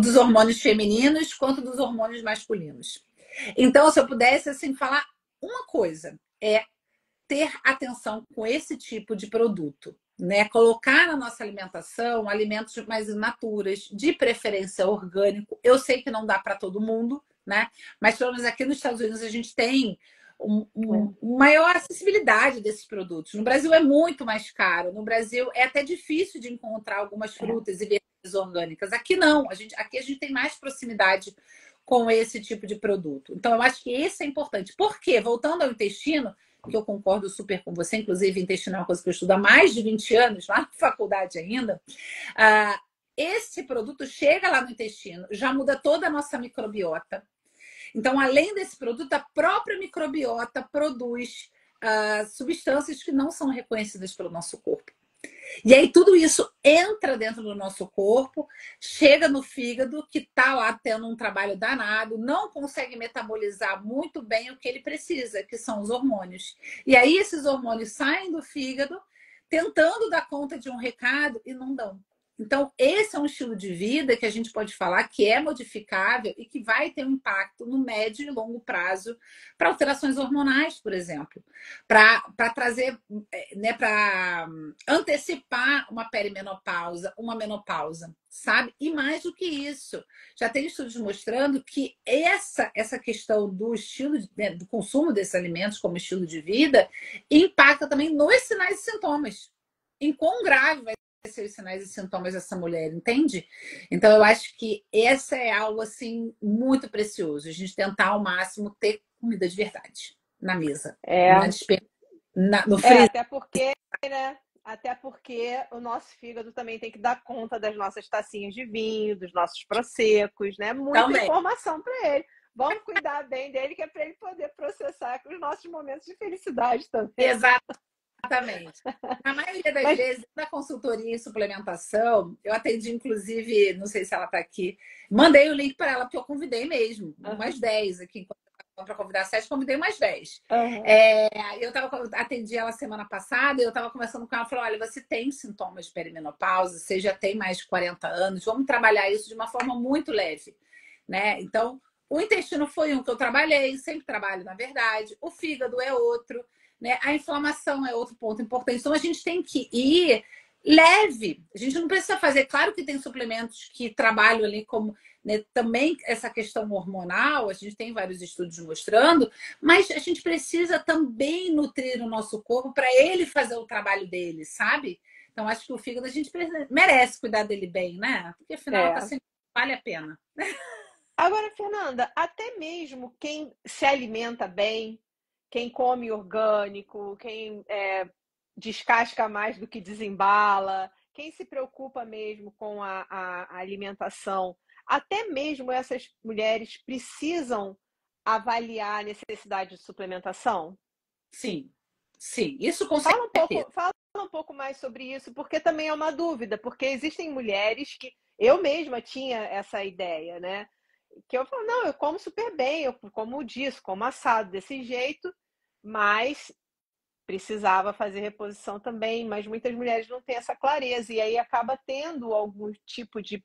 dos hormônios femininos quanto dos hormônios masculinos. Então, se eu pudesse assim falar uma coisa, é ter atenção com esse tipo de produto, né? Colocar na nossa alimentação alimentos mais in naturas, de preferência orgânico. Eu sei que não dá para todo mundo, né? Mas pelo menos aqui nos Estados Unidos a gente tem maior acessibilidade desses produtos. No Brasil é muito mais caro. No Brasil é até difícil de encontrar algumas frutas e verduras orgânicas. Aqui não. Aqui a gente tem mais proximidade com esse tipo de produto. Então, eu acho que esse é importante. Por quê? Voltando ao intestino, que eu concordo super com você, inclusive intestino é uma coisa que eu estudo há mais de 20 anos, lá na faculdade ainda. Esse produto chega lá no intestino, já muda toda a nossa microbiota. Então, além desse produto, a própria microbiota produz substâncias que não são reconhecidas pelo nosso corpo. E aí tudo isso entra dentro do nosso corpo, chega no fígado, que está lá tendo um trabalho danado, não consegue metabolizar muito bem o que ele precisa, que são os hormônios. E aí esses hormônios saem do fígado, tentando dar conta de um recado e não dão. Então, esse é um estilo de vida que a gente pode falar que é modificável e que vai ter um impacto no médio e longo prazo para alterações hormonais, por exemplo, para trazer, né, para antecipar uma perimenopausa, uma menopausa, sabe? E mais do que isso, já tem estudos mostrando que essa questão do estilo, né, do consumo desses alimentos como estilo de vida impacta também nos sinais e sintomas. Em quão grave vai ser os sinais e sintomas dessa mulher, entende? Então, eu acho que essa é algo, assim, muito precioso. A gente tentar ao máximo ter comida de verdade na mesa. No freezer. Até porque, né? Até porque o nosso fígado também tem que dar conta das nossas tacinhas de vinho, dos nossos prosecos, né? Muita também. Informação para ele. Vamos cuidar bem dele, que é para ele poder processar os nossos momentos de felicidade também. Exatamente. Na maioria das vezes, na consultoria em suplementação, eu atendi, inclusive, não sei se ela está aqui, mandei o link para ela, porque eu convidei mesmo, umas 10 aqui, para convidar 7, convidei umas 10. Atendi ela semana passada, eu estava conversando com ela, falei, olha, você tem sintomas de perimenopausa, você já tem mais de 40 anos, vamos trabalhar isso de uma forma muito leve, né? Então, o intestino foi um que eu trabalhei, sempre trabalho, na verdade, o fígado é outro, né? A inflamação é outro ponto importante. Então, a gente tem que ir leve. A gente não precisa fazer... Claro que tem suplementos que trabalham ali como... Né, também essa questão hormonal, a gente tem vários estudos mostrando, mas a gente precisa também nutrir o nosso corpo para ele fazer o trabalho dele, sabe? Então, acho que o fígado a gente merece cuidar dele bem, né? Porque, afinal, vale a pena. Agora, Fernanda, até mesmo quem se alimenta bem, quem come orgânico, quem descasca mais do que desembala, quem se preocupa mesmo com a alimentação, até mesmo essas mulheres precisam avaliar a necessidade de suplementação? Sim, isso com certeza. Fala um pouco mais sobre isso, porque também é uma dúvida, porque existem mulheres que... Eu mesma tinha essa ideia, né? Que eu falo, não, eu como super bem, eu como disso, como assado desse jeito, mas precisava fazer reposição também, mas muitas mulheres não têm essa clareza, e aí acaba tendo algum tipo de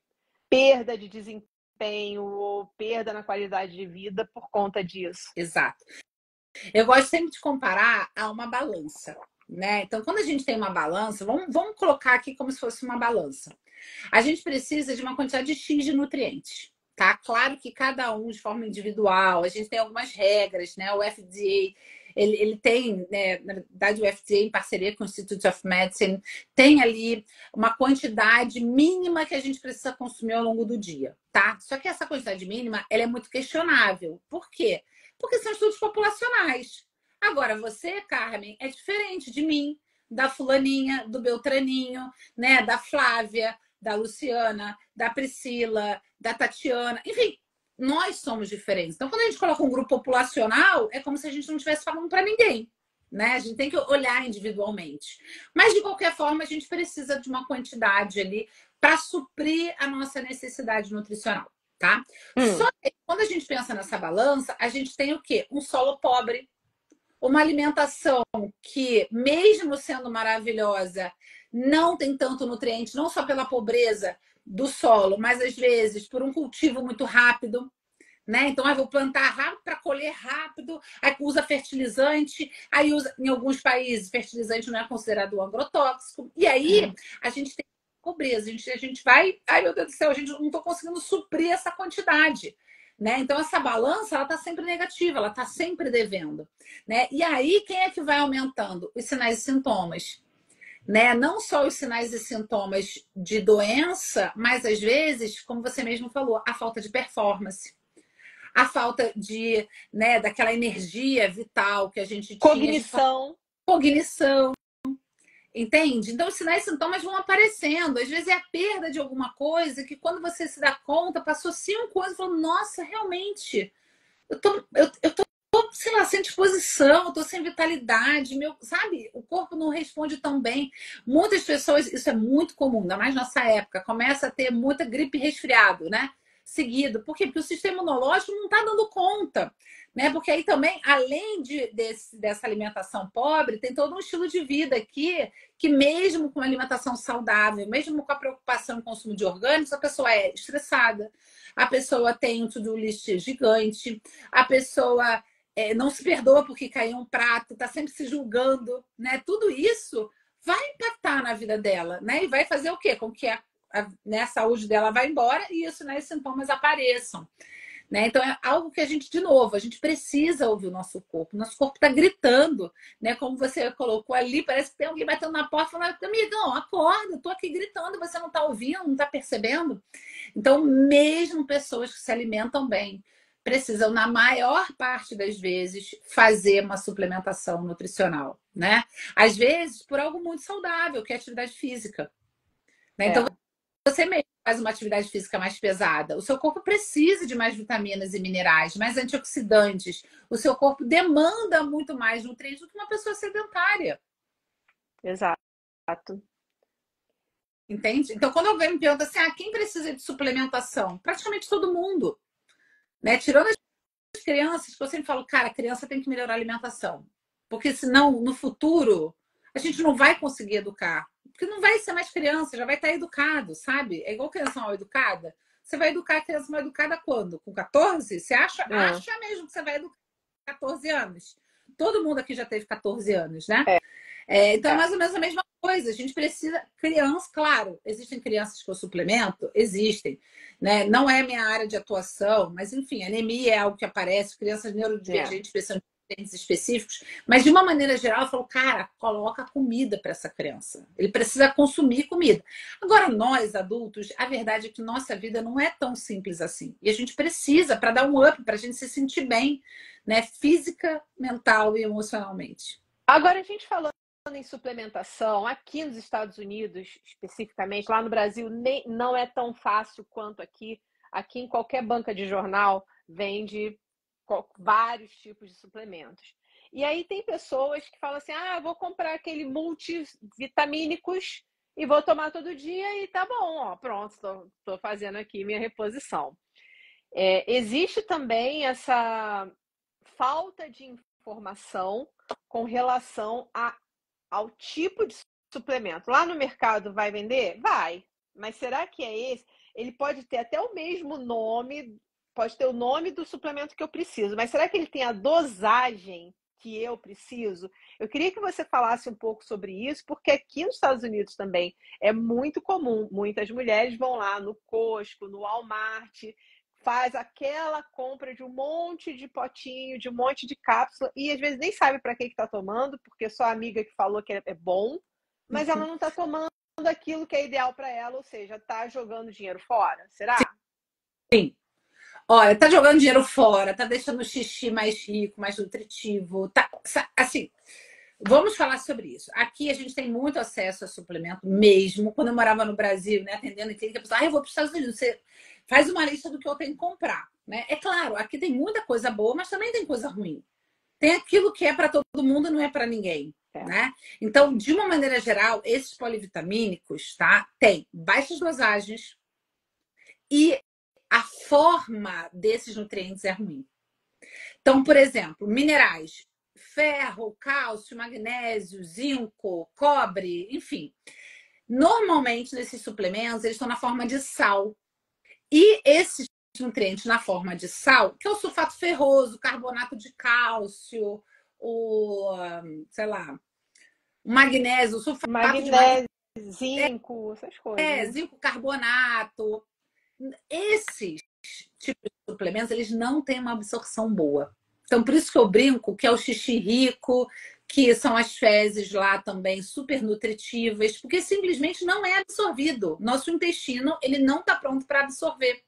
perda de desempenho ou perda na qualidade de vida por conta disso. Exato. Eu gosto sempre de comparar a uma balança, né? Então, quando a gente tem uma balança, vamos colocar aqui como se fosse uma balança. A gente precisa de uma quantidade de X de nutrientes. Tá? Claro que cada um de forma individual, a gente tem algumas regras, né? O FDA, ele tem, né, na verdade, o FDA, em parceria com o Institute of Medicine, tem ali uma quantidade mínima que a gente precisa consumir ao longo do dia, tá? Só que essa quantidade mínima, ela é muito questionável. Por quê? Porque são estudos populacionais. Agora, você, Carmen, é diferente de mim, da fulaninha, do Beltraninho, né? Da Flávia, da Luciana, da Priscila, da Tatiana, enfim, nós somos diferentes. Então, quando a gente coloca um grupo populacional, é como se a gente não estivesse falando para ninguém, né? A gente tem que olhar individualmente. Mas, de qualquer forma, a gente precisa de uma quantidade ali para suprir a nossa necessidade nutricional, tá? Só que quando a gente pensa nessa balança, a gente tem o quê? Um solo pobre, uma alimentação que, mesmo sendo maravilhosa, não tem tanto nutriente, não só pela pobreza do solo, mas às vezes por um cultivo muito rápido, né? Então, eu vou plantar rápido para colher rápido, aí usa fertilizante, aí usa, em alguns países, fertilizante não é considerado um agrotóxico, e aí a gente tem pobreza, a gente vai, ai meu Deus do céu, a gente não está conseguindo suprir essa quantidade. Né? Então, essa balança ela está sempre negativa, ela está sempre devendo. Né? E aí, quem é que vai aumentando? Os sinais e sintomas. Né? Não só os sinais e sintomas de doença, mas às vezes, como você mesmo falou, a falta de performance, a falta de, né, daquela energia vital que a gente Cognição. tinha. Cognição. Entende? Então, os sinais e sintomas vão aparecendo. Às vezes é a perda de alguma coisa que, quando você se dá conta, passou 5 anos e falou: nossa, realmente, eu tô, sei lá, sem disposição, eu tô sem vitalidade, meu, sabe? O corpo não responde tão bem. Muitas pessoas, isso é muito comum, ainda mais nessa época, começa a ter muita gripe e resfriado, né? Seguido. Por quê? Porque o sistema imunológico não está dando conta. Né? Porque aí também, além dessa alimentação pobre, tem todo um estilo de vida aqui que, mesmo com alimentação saudável, mesmo com a preocupação com o consumo de orgânicos, a pessoa é estressada, a pessoa tem um to-do list gigante, a pessoa não se perdoa porque caiu um prato, está sempre se julgando, né? Tudo isso vai impactar na vida dela, né? E vai fazer o quê? Com que né, a saúde dela vá embora e isso, né, os sintomas apareçam. Né? Então, é algo que a gente, de novo, a gente precisa ouvir o nosso corpo. Nosso corpo está gritando, né? Como você colocou ali, parece que tem alguém batendo na porta falando: amigão, acorda, eu tô aqui gritando, você não está ouvindo, não está percebendo. Então, mesmo pessoas que se alimentam bem precisam, na maior parte das vezes, fazer uma suplementação nutricional, né? Às vezes, por algo muito saudável, que é a atividade física. Né? Então, você mesmo faz uma atividade física mais pesada, o seu corpo precisa de mais vitaminas e minerais, mais antioxidantes. O seu corpo demanda muito mais nutrientes do que uma pessoa sedentária. Exato. Entende? Então, quando alguém me pergunta assim, quem precisa de suplementação? Praticamente todo mundo. Né? Tirando as crianças, que eu sempre falo, cara, a criança tem que melhorar a alimentação. Porque senão, no futuro, a gente não vai conseguir educar. Porque não vai ser mais criança, já vai estar educado, sabe? É igual criança mal educada. Você vai educar a criança mal educada quando? Com 14? Você acha mesmo que você vai educar com 14 anos? Todo mundo aqui já teve 14 anos, né? Então é mais ou menos a mesma coisa. A gente precisa... Criança, claro, existem crianças que eu suplemento? Existem. Né? Não é a minha área de atuação, mas enfim, anemia é algo que aparece, crianças neurodivergentes precisam específicos, mas de uma maneira geral eu falo, cara, coloca comida para essa criança, ele precisa consumir comida. Agora, nós adultos, a verdade é que nossa vida não é tão simples assim, e a gente precisa, para dar um up, para a gente se sentir bem, né, física, mental e emocionalmente. Agora, a gente falando em suplementação, aqui nos Estados Unidos, especificamente, lá no Brasil, não é tão fácil quanto aqui. Aqui, em qualquer banca de jornal, vende vários tipos de suplementos. E aí tem pessoas que falam assim, eu vou comprar aquele multivitamínicos e vou tomar todo dia e tá bom, ó, pronto, tô fazendo aqui minha reposição. Existe também essa falta de informação com relação ao tipo de suplemento. Lá no mercado vai vender? Vai. Mas será que é esse? Ele pode ter até o mesmo nome, pode ter o nome do suplemento que eu preciso, mas será que ele tem a dosagem que eu preciso? Eu queria que você falasse um pouco sobre isso, porque aqui nos Estados Unidos também é muito comum. Muitas mulheres vão lá no Costco, no Walmart, faz aquela compra de um monte de potinho, de um monte de cápsula, e às vezes nem sabe para que está tomando, porque só a amiga que falou que é bom, mas ela não está tomando aquilo que é ideal para ela, ou seja, está jogando dinheiro fora. Será? Sim. Olha, tá jogando dinheiro fora, tá deixando o xixi mais rico, mais nutritivo, tá, assim, Vamos falar sobre isso. Aqui a gente tem muito acesso a suplemento mesmo. Quando eu morava no Brasil, né, atendendo em clínica, a pessoa, eu vou para os Estados Unidos. Você faz uma lista do que eu tenho que comprar, né? É claro, aqui tem muita coisa boa, mas também tem coisa ruim. Tem aquilo que é para todo mundo e não é para ninguém, né? Então, de uma maneira geral, esses polivitamínicos, tá? Tem baixas dosagens e a forma desses nutrientes é ruim. Então, por exemplo, minerais, ferro, cálcio, magnésio, zinco, cobre, enfim. Normalmente, nesses suplementos, eles estão na forma de sal. E esses nutrientes na forma de sal, que é o sulfato ferroso, carbonato de cálcio, sei lá, o magnésio, o sulfato de magnésio, zinco, essas coisas. Zinco, carbonato. Esses tipos de suplementos, eles não têm uma absorção boa. Então, por isso que eu brinco que é o xixi rico, que são as fezes lá também super nutritivas, porque simplesmente não é absorvido. Nosso intestino, ele não está pronto para absorver.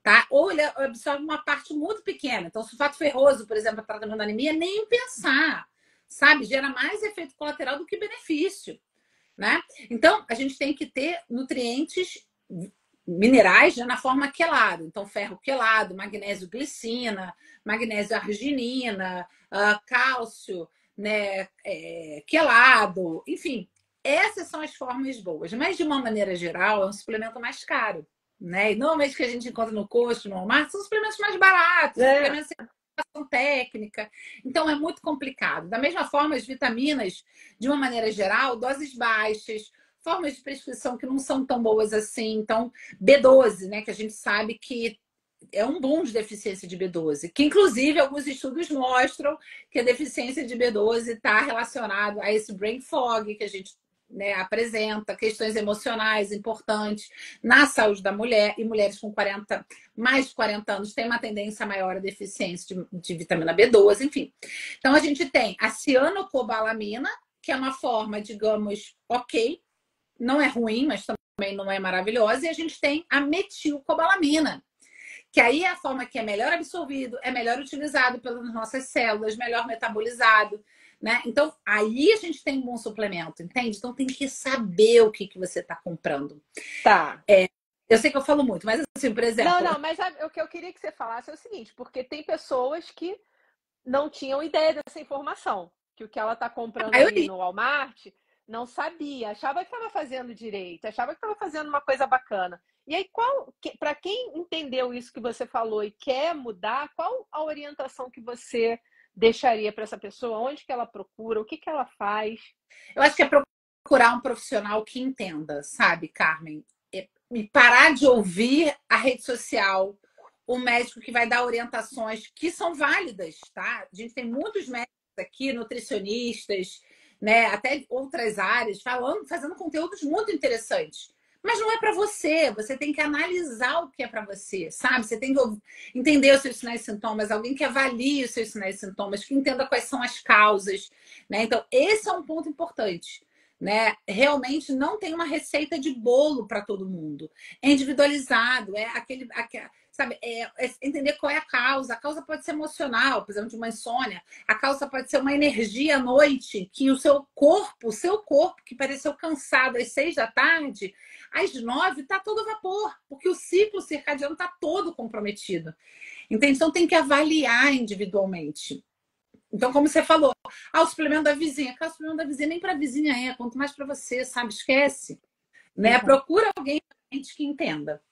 Tá? Ou ele absorve uma parte muito pequena. Então, sulfato ferroso, por exemplo, para tratamento da anemia, nem pensar, sabe? Gera mais efeito colateral do que benefício, né? Então, a gente tem que ter nutrientes minerais já na forma quelado. Então, ferro quelado, magnésio glicina, magnésio arginina, cálcio, né, quelado, enfim. Essas são as formas boas. Mas, de uma maneira geral, é um suplemento mais caro. Né? E normalmente que a gente encontra no Coast, no Walmart, são suplementos mais baratos, suplementos sem informação técnica. Então, é muito complicado. Da mesma forma, as vitaminas, de uma maneira geral, doses baixas, formas de prescrição que não são tão boas assim. Então, B12, né? Que a gente sabe que é um boom de deficiência de B12, que inclusive alguns estudos mostram que a deficiência de B12 está relacionado a esse brain fog que a gente, né, apresenta, questões emocionais importantes na saúde da mulher, e mulheres com mais de 40 anos têm uma tendência maior à deficiência de vitamina B12, enfim. Então, a gente tem a cianocobalamina, que é uma forma, digamos, ok, não é ruim, mas também não é maravilhosa, e a gente tem a metilcobalamina, que aí é a forma que é melhor absorvido, é melhor utilizado pelas nossas células, melhor metabolizado, né? Então, aí a gente tem um bom suplemento, entende? Então, tem que saber o que você está comprando. Tá. Eu sei que eu falo muito, mas assim, por exemplo... Não, mas o que eu queria que você falasse é o seguinte, porque tem pessoas que não tinham ideia dessa informação, que o que ela está comprando ali no Walmart não sabia, achava que estava fazendo direito, achava que estava fazendo uma coisa bacana. E aí, para quem entendeu isso que você falou e quer mudar, qual a orientação que você deixaria para essa pessoa? Onde que ela procura? O que que ela faz? Eu acho que é procurar um profissional que entenda, sabe, Carmen? E parar de ouvir a rede social, o médico que vai dar orientações que são válidas, tá? A gente tem muitos médicos aqui, nutricionistas, né, até outras áreas, fazendo conteúdos muito interessantes. Mas não é para você. Você tem que analisar o que é para você, sabe? Você tem que entender os seus sinais e sintomas, alguém que avalie os seus sinais e sintomas, que entenda quais são as causas, né? Então, esse é um ponto importante, né? Realmente não tem uma receita de bolo para todo mundo. É individualizado, sabe? Entender qual é a causa. A causa pode ser emocional, por exemplo, de uma insônia. A causa pode ser uma energia à noite, que o seu corpo, que pareceu cansado às 6 da tarde, às 9 está todo vapor, porque o ciclo circadiano está todo comprometido. Entende? Então tem que avaliar individualmente. Então, como você falou, o suplemento da vizinha. O suplemento da vizinha nem para a vizinha quanto mais para você, sabe? Esquece. Né? Procura alguém que entenda.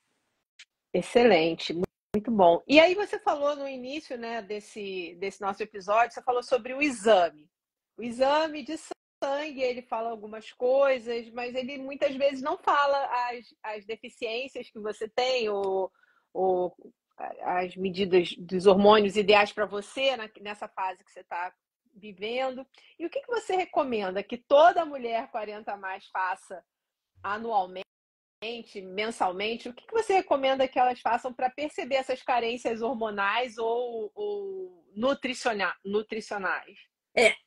Excelente, muito bom. E aí você falou no início, né, desse nosso episódio, você falou sobre o exame. O exame de sangue, ele fala algumas coisas, mas ele muitas vezes não fala as deficiências que você tem, as medidas dos hormônios ideais para você nessa fase que você está vivendo. E o que você recomenda que toda mulher 40 a mais faça anualmente, mensalmente? O que você recomenda que elas façam para perceber essas carências hormonais ou nutricionais?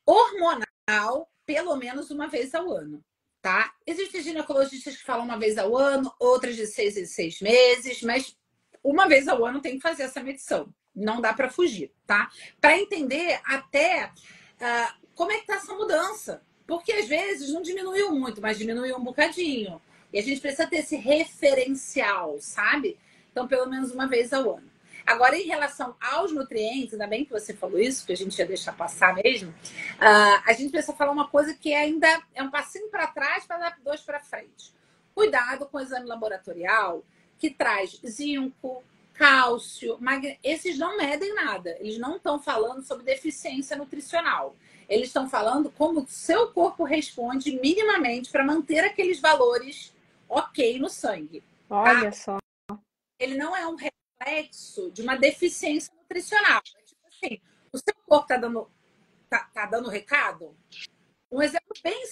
Hormonal, pelo menos uma vez ao ano, tá? Existem ginecologistas que falam uma vez ao ano, outras de 6 em 6 meses, mas uma vez ao ano tem que fazer essa medição. Não dá para fugir, tá? Para entender até como é que tá essa mudança? Porque às vezes não diminuiu muito, mas diminuiu um bocadinho. E a gente precisa ter esse referencial, sabe? Então, pelo menos uma vez ao ano. Agora, em relação aos nutrientes, ainda bem que você falou isso, que a gente ia deixar passar mesmo, a gente precisa falar uma coisa que ainda é um passinho para trás para dar 2 para frente. Cuidado com o exame laboratorial que traz zinco, cálcio, magnésio. Esses não medem nada. Eles não estão falando sobre deficiência nutricional. Eles estão falando como o seu corpo responde minimamente para manter aqueles valores ok no sangue. Olha só. Ele não é um reflexo de uma deficiência nutricional. É tipo assim, o seu corpo tá dando recado? Um exemplo bem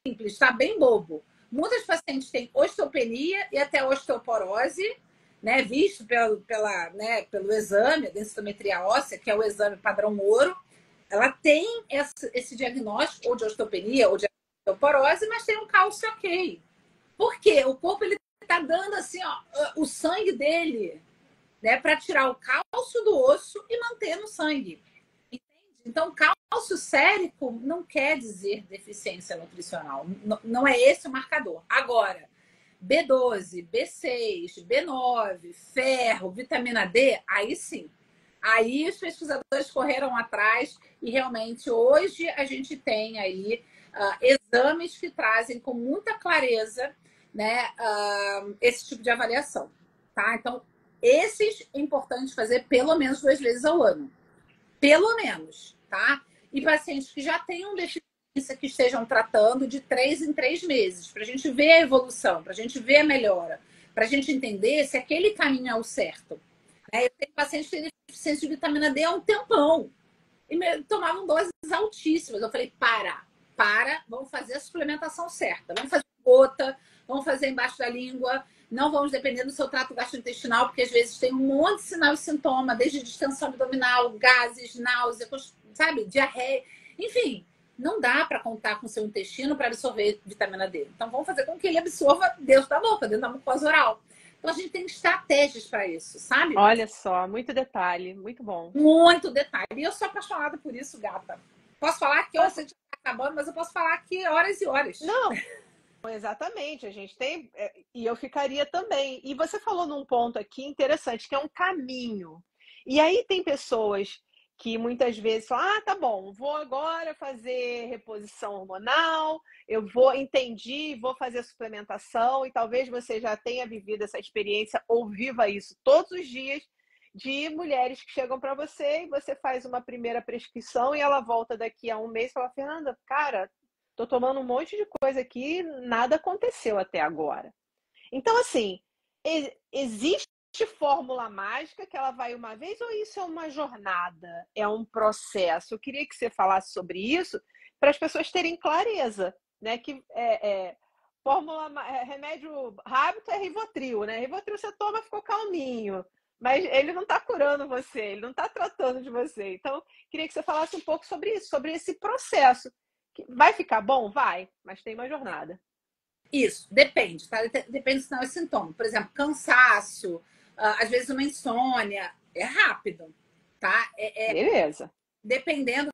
simples, tá? Bem bobo. Muitos pacientes têm osteopenia e até osteoporose, né? Visto pelo exame, a densitometria óssea, que é o exame padrão ouro. Ela tem esse diagnóstico ou de osteopenia ou de osteoporose, mas tem um cálcio ok. Por quê? O corpo ele tá dando assim, ó, o sangue dele, né, para tirar o cálcio do osso e manter no sangue. Entende? Então, cálcio sérico não quer dizer deficiência nutricional. Não é esse o marcador. Agora, B12, B6, B9, ferro, vitamina D, aí sim. Aí os pesquisadores correram atrás e realmente hoje a gente tem aí exames que trazem com muita clareza, né, esse tipo de avaliação. Tá? Então, esses é importante fazer pelo menos 2 vezes ao ano. Pelo menos, tá? E pacientes que já tenham deficiência que estejam tratando de 3 em 3 meses, para a gente ver a evolução, para a gente ver a melhora, para a gente entender se aquele caminho é o certo. Eu tenho pacientes que têm deficiência de vitamina D há um tempão. E tomavam doses altíssimas. Eu falei, vamos fazer a suplementação certa. Vamos fazer gota, vamos fazer embaixo da língua. Não vamos depender do seu trato gastrointestinal, porque às vezes tem um monte de sinal e sintoma, desde distensão abdominal, gases, náusea, sabe, diarreia. Enfim, não dá para contar com o seu intestino para absorver vitamina D. Então vamos fazer com que ele absorva dentro da boca, dentro da mucosa oral. Então, a gente tem estratégias para isso, sabe? Olha só, muito detalhe, muito bom. Muito detalhe. E eu sou apaixonada por isso, gata. Posso falar que eu sei que está acabando, mas eu posso falar aqui horas e horas. Não, exatamente. A gente tem... E eu ficaria também. E você falou num ponto aqui interessante, que é um caminho. E aí tem pessoas que muitas vezes falam, tá bom, vou agora fazer reposição hormonal, entendi, vou fazer suplementação, e talvez você já tenha vivido essa experiência ou viva isso todos os dias, de mulheres que chegam para você e você faz uma primeira prescrição e ela volta daqui a um mês e fala, Fernanda, cara, tô tomando um monte de coisa aqui, nada aconteceu até agora. Então, assim, existe fórmula mágica que ela vai uma vez ou isso é uma jornada, é um processo? Eu queria que você falasse sobre isso para as pessoas terem clareza, né? Que remédio rápido é Rivotril, né? Rivotril você toma, ficou calminho, mas ele não está curando você, ele não está tratando de você. Então, queria que você falasse um pouco sobre isso, sobre esse processo. Vai ficar bom? Vai, mas tem uma jornada. Isso, depende, tá? Depende do sinal e sintoma. Por exemplo, cansaço, às vezes uma insônia, é rápido, tá? Beleza. Dependendo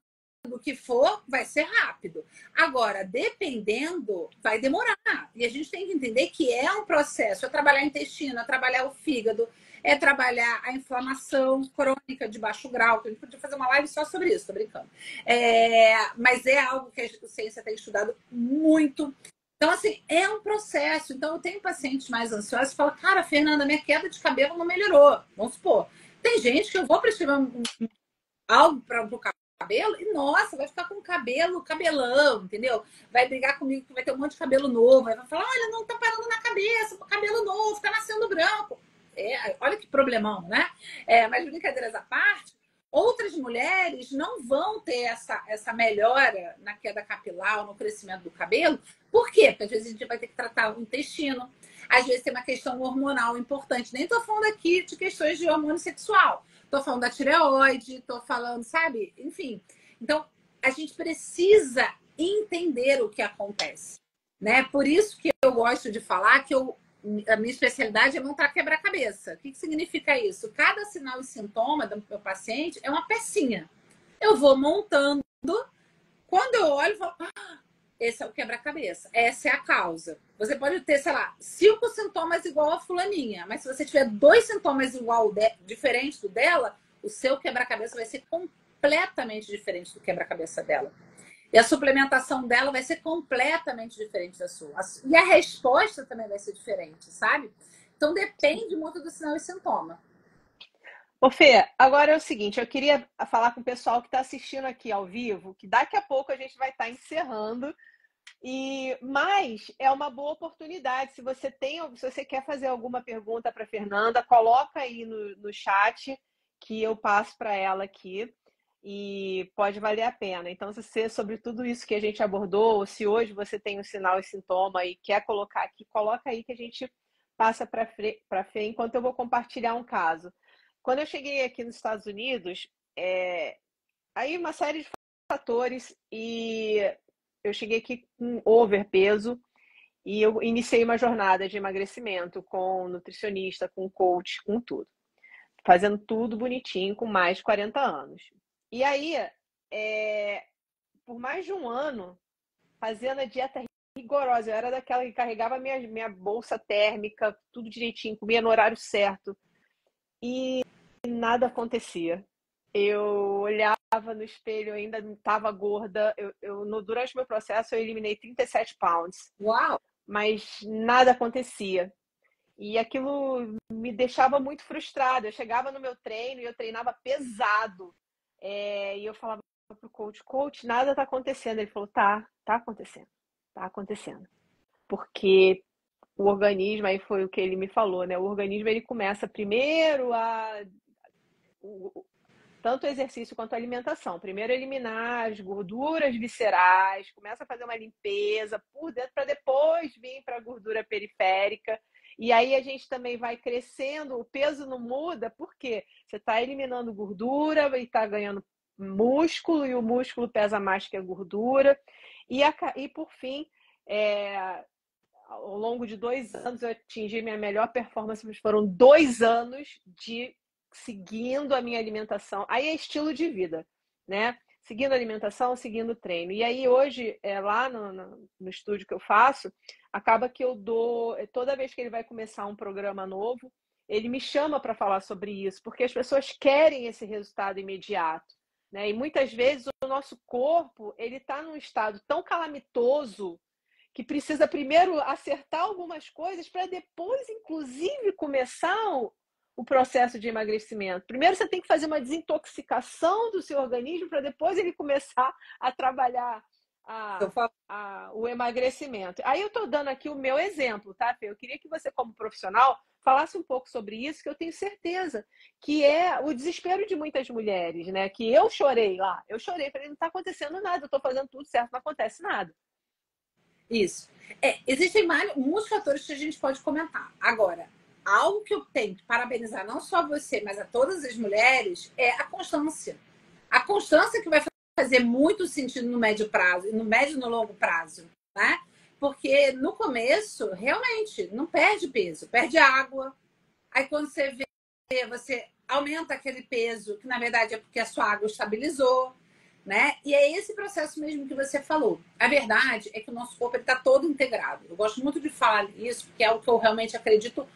do que for, vai ser rápido. Agora, dependendo, vai demorar. E a gente tem que entender que é um processo. É trabalhar o intestino, é trabalhar o fígado, é trabalhar a inflamação crônica de baixo grau. A gente podia fazer uma live só sobre isso, tô brincando. Mas é algo que a ciência tem estudado muito. Então, assim, é um processo. Então, eu tenho pacientes mais ansiosos que falam, cara, Fernanda, minha queda de cabelo não melhorou. Vamos supor. Tem gente que eu vou prescrever algo para o cabelo e, nossa, vai ficar com cabelão, entendeu? Vai brigar comigo que vai ter um monte de cabelo novo. Aí vai falar, olha, não tá parando na cabeça, cabelo novo, tá nascendo branco. Olha que problemão, né? Mas brincadeiras à parte, outras mulheres não vão ter essa melhora na queda capilar ou no crescimento do cabelo. Por quê? Porque às vezes a gente vai ter que tratar o intestino. Às vezes tem uma questão hormonal importante. Nem tô falando aqui de questões de hormônio sexual. Tô falando da tireoide, tô falando, sabe? Enfim. Então, a gente precisa entender o que acontece, né? Por isso que eu gosto de falar que a minha especialidade é montar quebra-cabeça. O que significa isso? Cada sinal e sintoma do meu paciente é uma pecinha. Eu vou montando Quando eu olho, eu falo, esse é o quebra-cabeça, essa é a causa. Você pode ter, sei lá, 5 sintomas igual a fulaninha, mas se você tiver 2 sintomas diferentes do dela, o seu quebra-cabeça vai ser completamente diferente do quebra-cabeça dela. E a suplementação dela vai ser completamente diferente da sua. E a resposta também vai ser diferente, sabe? Então depende muito do sinal e sintoma. Ô Fê, agora é o seguinte, eu queria falar com o pessoal que está assistindo aqui ao vivo, que daqui a pouco a gente vai estar encerrando, mas é uma boa oportunidade. Se você quer fazer alguma pergunta para a Fernanda, coloca aí no chat que eu passo para ela aqui e pode valer a pena. Então, se você, sobre tudo isso que a gente abordou, ou se hoje você tem um sinal e sintoma e quer colocar aqui, coloca aí que a gente passa para a Fê enquanto eu vou compartilhar um caso. Quando eu cheguei aqui nos Estados Unidos, aí uma série de fatores e eu cheguei aqui com overpeso e eu iniciei uma jornada de emagrecimento com nutricionista, com coach, com tudo. Fazendo tudo bonitinho, com mais de 40 anos. E aí, por mais de um ano, fazendo a dieta rigorosa. Eu era daquela que carregava minha bolsa térmica, tudo direitinho, comia no horário certo. E nada acontecia. Eu olhava no espelho, eu ainda estava gorda. Durante o meu processo, eu eliminei 37 pounds. Uau! Mas nada acontecia. E aquilo me deixava muito frustrada. Eu chegava no meu treino e eu treinava pesado. E eu falava pro coach, nada tá acontecendo. Ele falou, tá acontecendo. Tá acontecendo. Porque o organismo, aí foi o que ele me falou, né? O organismo, ele começa primeiro tanto o exercício quanto a alimentação. Primeiro eliminar as gorduras viscerais, começa a fazer uma limpeza por dentro para depois vir para a gordura periférica. E aí a gente também vai crescendo, o peso não muda, porque você está eliminando gordura e está ganhando músculo, e o músculo pesa mais que a gordura. E por fim, ao longo de 2 anos, eu atingi minha melhor performance, mas foram 2 anos de seguindo a minha alimentação. Aí é estilo de vida, né? Seguindo a alimentação, seguindo o treino. E aí hoje, lá no estúdio que eu faço, acaba que eu dou... Toda vez que ele vai começar um programa novo, ele me chama para falar sobre isso, porque as pessoas querem esse resultado imediato, né? E muitas vezes o nosso corpo, ele está num estado tão calamitoso que precisa primeiro acertar algumas coisas para depois, inclusive, começar o processo de emagrecimento. Primeiro você tem que fazer uma desintoxicação do seu organismo para depois ele começar a trabalhar o emagrecimento. Aí eu estou dando aqui o meu exemplo, tá, Fê? Eu queria que você, como profissional, falasse um pouco sobre isso, que eu tenho certeza que é o desespero de muitas mulheres, né? Que eu chorei lá. Eu chorei, falei, não está acontecendo nada, eu estou fazendo tudo certo, não acontece nada. Isso. Existem muitos fatores que a gente pode comentar. Agora, algo que eu tenho que parabenizar não só a você, mas a todas as mulheres, é a constância. A constância que vai fazer muito sentido no médio prazo, e no médio e no longo prazo, né? Porque no começo, realmente, não perde peso, perde água. Aí quando você vê, você aumenta aquele peso, que na verdade é porque a sua água estabilizou, né? E é esse processo mesmo que você falou. A verdade é que o nosso corpo está todo integrado. Eu gosto muito de falar isso, porque é algo que eu realmente acredito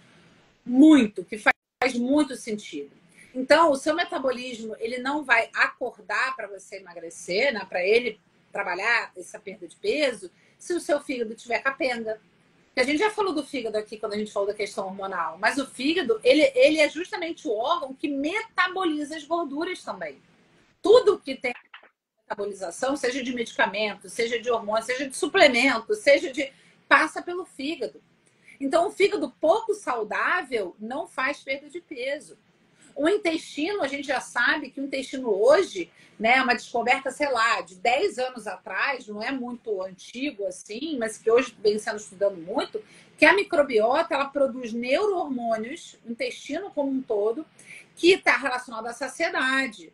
muito, que faz muito sentido. Então, o seu metabolismo, ele não vai acordar para você emagrecer, né? Para ele trabalhar essa perda de peso, se o seu fígado tiver capenga. Porque a gente já falou do fígado aqui quando a gente falou da questão hormonal, mas o fígado, ele é justamente o órgão que metaboliza as gorduras também. Tudo que tem metabolização, seja de medicamento, seja de hormônio, seja de suplemento, passa pelo fígado. Então, o fígado pouco saudável não faz perda de peso. O intestino, a gente já sabe que o intestino hoje, né, é uma descoberta, sei lá, de 10 anos atrás, não é muito antigo assim, mas que hoje vem sendo estudado muito, que a microbiota, ela produz neurohormônios, o intestino como um todo, que está relacionado à saciedade,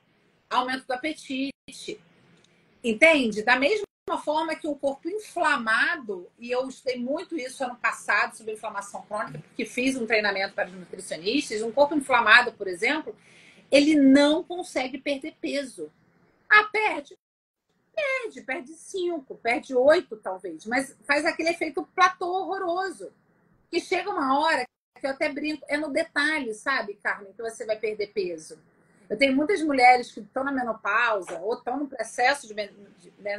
aumento do apetite. Entende? Da mesma forma que um corpo inflamado, e eu estudei muito isso ano passado sobre inflamação crônica, porque fiz um treinamento para os nutricionistas, um corpo inflamado, por exemplo, ele não consegue perder peso. Perde. perde 5, perde 8 talvez, mas faz aquele efeito platô horroroso. Que chega uma hora que eu até brinco, é no detalhe, sabe, Carmen, que você vai perder peso. Eu tenho muitas mulheres que estão na menopausa ou estão no processo de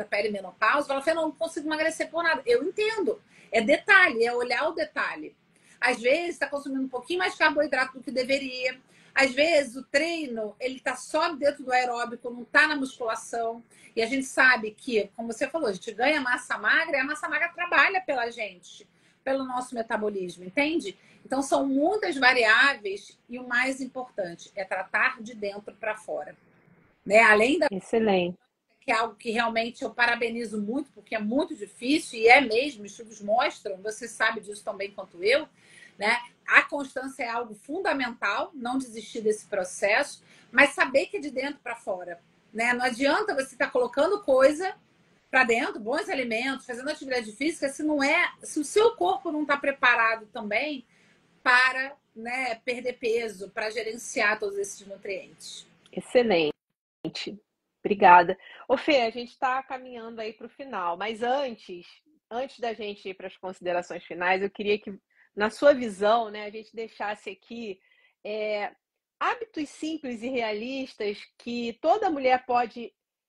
perimenopausa, falam, eu não consigo emagrecer por nada. Eu entendo. É detalhe, é olhar o detalhe. Às vezes está consumindo um pouquinho mais de carboidrato do que deveria. Às vezes o treino ele está só dentro do aeróbico, não está na musculação. E a gente sabe que, como você falou, a gente ganha massa magra e a massa magra trabalha pela gente, pelo nosso metabolismo, entende? Então são muitas variáveis e o mais importante é tratar de dentro para fora. Né? Além da Excelente. que é algo que realmente eu parabenizo muito, porque é muito difícil, e é mesmo, estudos mostram, você sabe disso tão bem quanto eu, né? A constância é algo fundamental, não desistir desse processo, mas saber que é de dentro para fora. Né? Não adianta você estar colocando coisa para dentro, bons alimentos, fazendo atividade física, se o seu corpo não está preparado também para, né, perder peso, para gerenciar todos esses nutrientes. Excelente. Obrigada. Ô Fê, a gente está caminhando aí para o final, mas antes da gente ir para as considerações finais, eu queria que, na sua visão, né, a gente deixasse aqui hábitos simples e realistas que toda mulher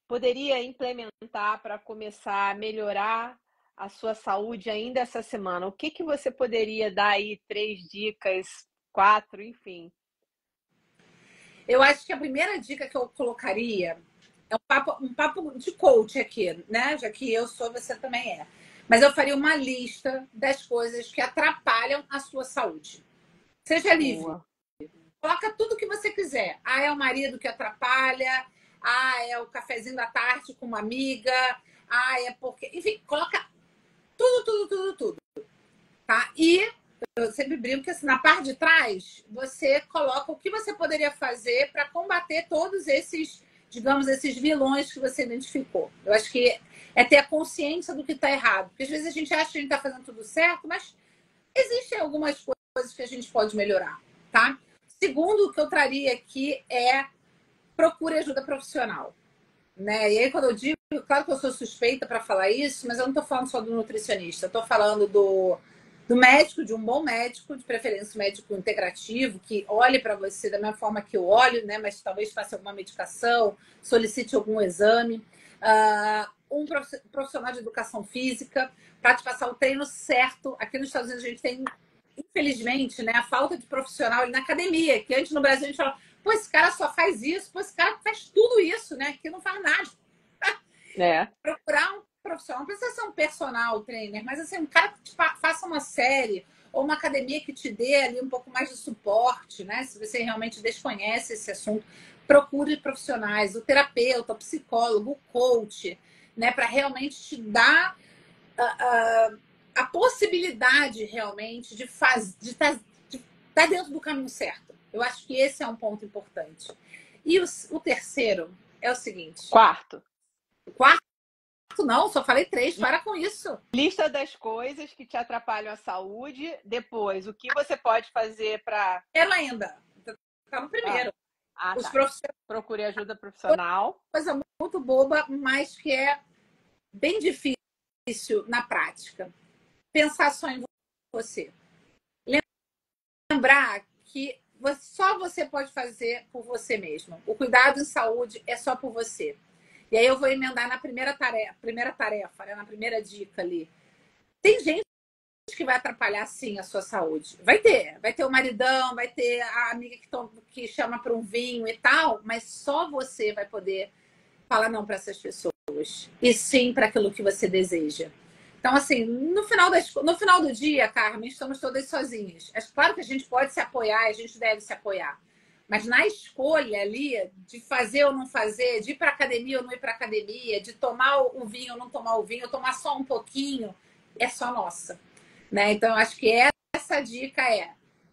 poderia implementar para começar a melhorar a sua saúde ainda essa semana. O que você poderia dar aí? 3 dicas, 4, enfim. Eu acho que a primeira dica que eu colocaria é um papo de coach aqui, né? Já que eu sou, você também é. Mas eu faria uma lista das coisas que atrapalham a sua saúde. Seja livre. Boa. Coloca tudo que você quiser. Ah, é o marido que atrapalha. Ah, é o cafezinho da tarde com uma amiga. Ah, é porque... Enfim, coloca tudo. Tá? E eu sempre brinco que assim, na parte de trás, você coloca o que você poderia fazer para combater todos esses, digamos, esses vilões que você identificou. Eu acho que é ter a consciência do que está errado. Porque às vezes a gente acha que a gente está fazendo tudo certo, mas existem algumas coisas que a gente pode melhorar, tá? Segundo, o que eu traria aqui é procure ajuda profissional. Né? E aí, quando eu digo, claro que eu sou suspeita para falar isso, mas eu não estou falando só do nutricionista, eu estou falando do médico, de um bom médico, de preferência um médico integrativo, que olhe para você da mesma forma que eu olho, né? Mas talvez faça alguma medicação, solicite algum exame. Um profissional de educação física para te passar o treino certo. Aqui nos Estados Unidos a gente tem, infelizmente, né, a falta de profissional na academia, que antes no Brasil a gente fala, pô, esse cara só faz isso, pô, esse cara faz tudo isso, né? Aqui não faz nada. Procurar um profissional, não precisa ser um personal trainer, mas assim, um cara que te faça uma série ou uma academia que te dê ali um pouco mais de suporte, né? Se você realmente desconhece esse assunto, procure profissionais, o terapeuta, o psicólogo, o coach, né? Para realmente te dar a possibilidade realmente de estar dentro do caminho certo. Eu acho que esse é um ponto importante. E o terceiro é o seguinte. Quarto Não, só falei 3, para com isso. Lista das coisas que te atrapalham a saúde. Depois, o que você pode fazer para... Ela ainda. Tá no primeiro. Tá. Profissionais. Procure ajuda profissional. Coisa muito boba, mas que é bem difícil na prática. Pensar só em você. Lembrar que só você pode fazer por você mesmo. O cuidado em saúde é só por você. E aí eu vou emendar na primeira tarefa, né? Na primeira dica ali. Tem gente que vai atrapalhar, sim, a sua saúde. Vai ter o maridão, vai ter a amiga que chama para um vinho e tal, mas só você vai poder falar não para essas pessoas. E sim para aquilo que você deseja. Então, assim, no final do dia, Carmen, estamos todas sozinhas. É claro que a gente pode se apoiar, a gente deve se apoiar. Mas na escolha ali de fazer ou não fazer, de ir para academia ou não ir para academia, de tomar o vinho ou não tomar o vinho, ou tomar só um pouquinho, é só nossa. Né? Então, eu acho que essa dica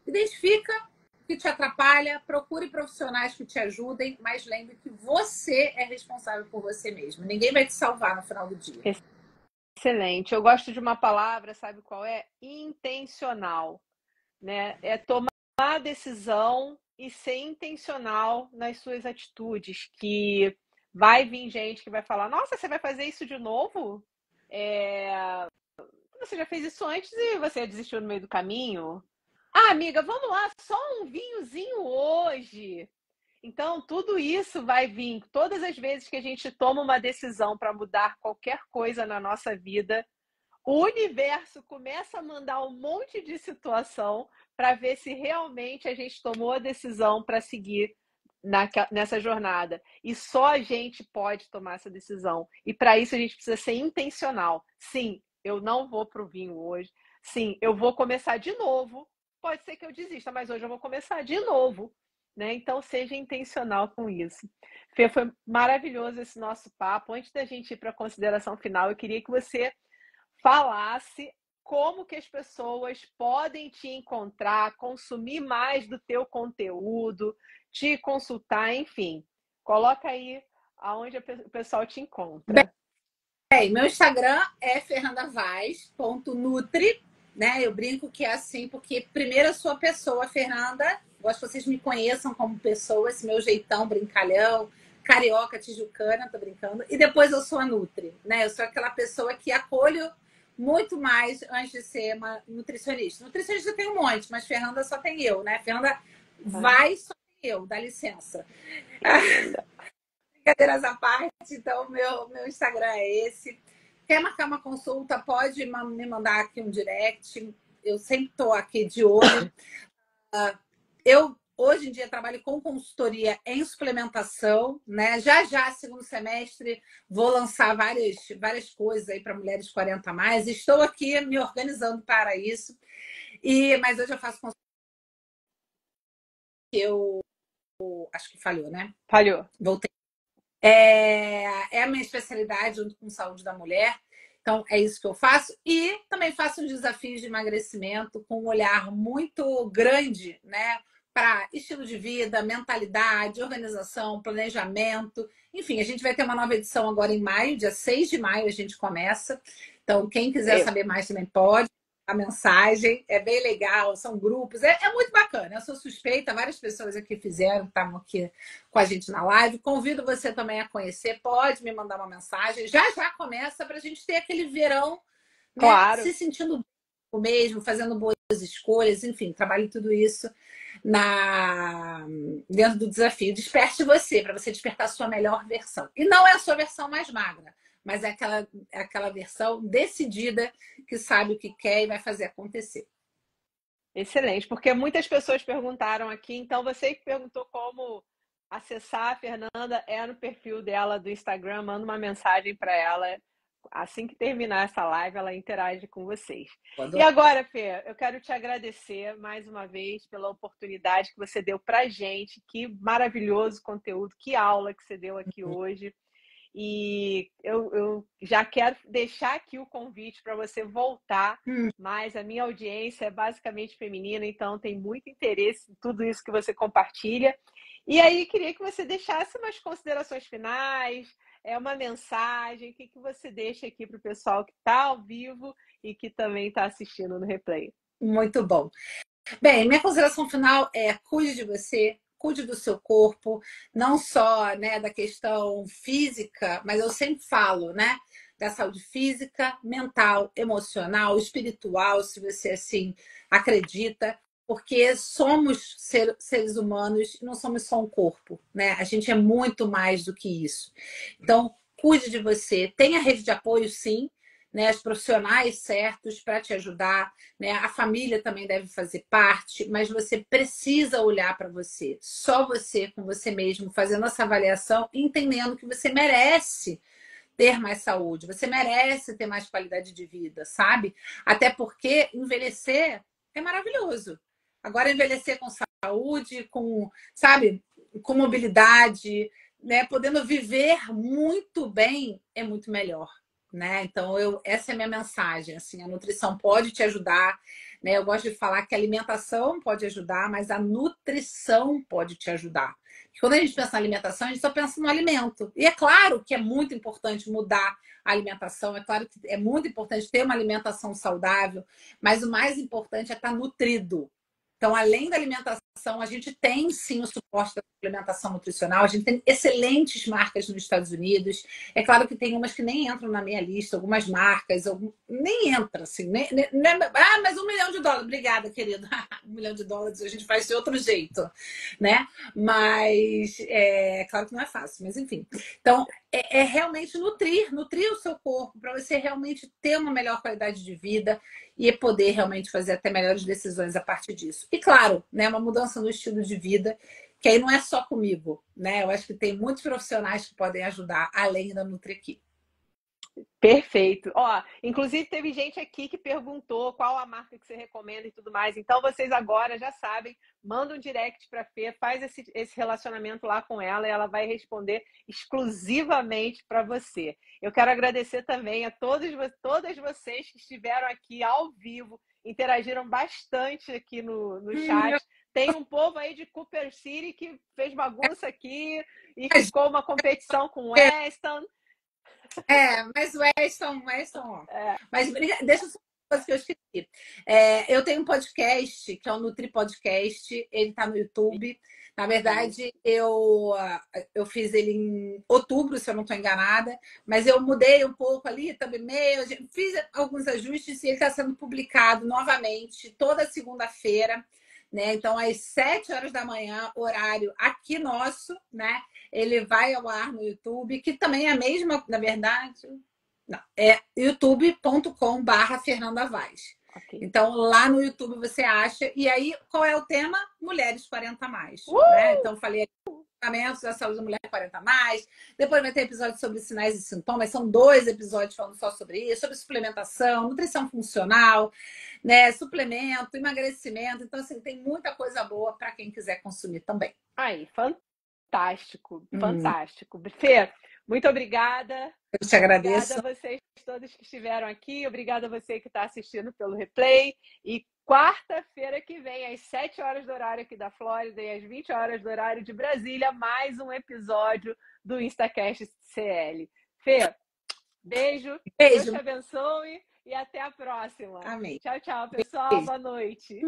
identifica o que te atrapalha, procure profissionais que te ajudem, mas lembre que você é responsável por você mesmo. Ninguém vai te salvar no final do dia. Excelente. Eu gosto de uma palavra, sabe qual é? Intencional. Né? É tomar a decisão e ser intencional nas suas atitudes, que Vai vir gente que vai falar, nossa, você vai fazer isso de novo? Você já fez isso antes e você desistiu no meio do caminho? Ah, amiga, vamos lá, só um vinhozinho hoje. Então, tudo isso vai vir. Todas as vezes que a gente toma uma decisão para mudar qualquer coisa na nossa vida, o universo começa a mandar um monte de situação para ver se realmente a gente tomou a decisão para seguir nessa jornada. E só a gente pode tomar essa decisão. E para isso a gente precisa ser intencional. Sim, eu não vou para o vinho hoje. Sim, eu vou começar de novo. Pode ser que eu desista, mas hoje eu vou começar de novo. Né? Então, seja intencional com isso. Fê, foi maravilhoso esse nosso papo. Antes da gente ir para a consideração final, eu queria que você falasse como que as pessoas podem te encontrar, consumir mais do teu conteúdo, te consultar, enfim. Coloca aí aonde o pessoal te encontra. Bem, meu Instagram é fernandavaz.nutri, né? Eu brinco que é assim, porque primeiro eu sou a pessoa, Fernanda. Gosto que vocês me conheçam como pessoa, esse meu jeitão brincalhão, carioca, tijucana, tô brincando. E depois eu sou a Nutri, né? Eu sou aquela pessoa que acolho muito mais antes de ser uma nutricionista. Nutricionista tem um monte, mas Fernanda só tem eu, né? Fernanda vai, só tem eu, dá licença. Brincadeiras à parte, então meu Instagram é esse. Quer marcar uma consulta, pode me mandar aqui um direct. Eu sempre estou aqui de olho. Eu, hoje em dia, trabalho com consultoria em suplementação, né? Já, segundo semestre, vou lançar várias coisas aí para mulheres 40 a mais. Estou aqui me organizando para isso. Mas hoje eu faço consultoria. Eu acho que falhou, né? Falhou. Voltei. É a minha especialidade junto com saúde da mulher. Então, é isso que eu faço. E também faço uns desafios de emagrecimento com um olhar muito grande, né? Para estilo de vida, mentalidade, organização, planejamento. Enfim, a gente vai ter uma nova edição agora em maio, dia 6 de maio a gente começa. Então, quem quiser saber mais também pode. A mensagem é bem legal, são grupos, é muito bacana. Eu sou suspeita, várias pessoas aqui fizeram, estavam aqui com a gente na live. Convido você também a conhecer, pode me mandar uma mensagem. Já começa para a gente ter aquele verão, né? Claro. Se sentindo bem mesmo, fazendo boas escolhas, enfim, trabalho tudo isso dentro do desafio. Desperte você, para você despertar a sua melhor versão. E não é a sua versão mais magra, mas é aquela versão decidida que sabe o que quer e vai fazer acontecer. Excelente, porque muitas pessoas perguntaram aqui, então você que perguntou como acessar a Fernanda, é no perfil dela do Instagram, manda uma mensagem para ela. Assim que terminar essa live, ela interage com vocês. E agora, Fê, eu quero te agradecer mais uma vez pela oportunidade que você deu para a gente. Que maravilhoso conteúdo, que aula que você deu aqui hoje. E eu já quero deixar aqui o convite para você voltar, mas a minha audiência é basicamente feminina, então tem muito interesse em tudo isso que você compartilha. E aí, queria que você deixasse umas considerações finais, uma mensagem, o que você deixa aqui para o pessoal que está ao vivo e que também está assistindo no replay. Muito bom. Bem, minha consideração final é: cuide de você, cuide do seu corpo, não só, né, da questão física, mas eu sempre falo, né, da saúde física, mental, emocional, espiritual, se você assim acredita, porque somos seres humanos e não somos só um corpo, né? A gente é muito mais do que isso. Então, cuide de você, tenha rede de apoio, sim, né, os profissionais certos para te ajudar, né? A família também deve fazer parte, mas você precisa olhar para você, só você com você mesmo, fazendo essa avaliação, entendendo que você merece ter mais saúde, você merece ter mais qualidade de vida, sabe? Até porque envelhecer é maravilhoso. Agora, envelhecer com saúde, sabe, com mobilidade, né, podendo viver muito bem, é muito melhor. Né? Então, essa é a minha mensagem. Assim, a nutrição pode te ajudar. Né? Eu gosto de falar que a alimentação pode ajudar, mas a nutrição pode te ajudar. Porque quando a gente pensa na alimentação, a gente só pensa no alimento. E é claro que é muito importante mudar a alimentação, é claro que é muito importante ter uma alimentação saudável, mas o mais importante é estar nutrido. Então, além da alimentação A gente tem sim o suporte da suplementação nutricional, a gente tem excelentes marcas nos Estados Unidos. É claro que tem umas que nem entram na minha lista, algumas marcas, nem entra assim. Mas $1 milhão. Obrigada, querido. $1 milhão a gente faz de outro jeito, né? Mas é claro que não é fácil, mas enfim. Então, é realmente nutrir o seu corpo para você realmente ter uma melhor qualidade de vida e poder realmente fazer até melhores decisões a partir disso. E claro, né, uma mudança no estilo de vida, que aí não é só comigo, né? Eu acho que tem muitos profissionais que podem ajudar além da NutriAqui. Perfeito. Ó, inclusive teve gente aqui que perguntou qual a marca que você recomenda e tudo mais. Então vocês agora já sabem, manda um direct para a Fê, faz esse relacionamento lá com ela e ela vai responder exclusivamente para você. Eu quero agradecer também a todas vocês que estiveram aqui ao vivo, interagiram bastante aqui no chat. Tem um povo aí de Cooper City que fez bagunça aqui e ficou uma competição com o Weston. Mas o Weston, ó. Mas deixa eu só uma coisa que eu esqueci. Eu tenho um podcast, que é o Nutri Podcast, ele tá no YouTube. Na verdade, eu fiz ele em outubro, se eu não estou enganada, mas eu mudei um pouco ali, também fiz alguns ajustes e ele está sendo publicado novamente toda segunda-feira, né? Então, às 7 horas da manhã, horário aqui nosso, né? Ele vai ao ar no YouTube, que também é a mesma, na verdade, não, é youtube.com/Fernanda Vaz. Okay. Então, lá no YouTube você acha. E aí, qual é o tema? Mulheres 40 mais. Né? Então, falei tratamentos da saúde da mulher 40 mais. Depois vai ter episódio sobre sinais e sintomas. São 2 episódios falando só sobre isso, sobre suplementação, nutrição funcional, né? Suplemento, emagrecimento. Então, assim, tem muita coisa boa para quem quiser consumir também. Aí, fantástico, fantástico. Fê, muito obrigada. Eu te agradeço. Obrigada a vocês todos que estiveram aqui. Obrigada a você que está assistindo pelo replay. E quarta-feira que vem, às 7 horas do horário aqui da Flórida e às 20 horas do horário de Brasília, mais um episódio do Instacast CL. Fê, beijo. Deus te abençoe e até a próxima. Amém. Tchau, tchau, pessoal. Beijo. Boa noite.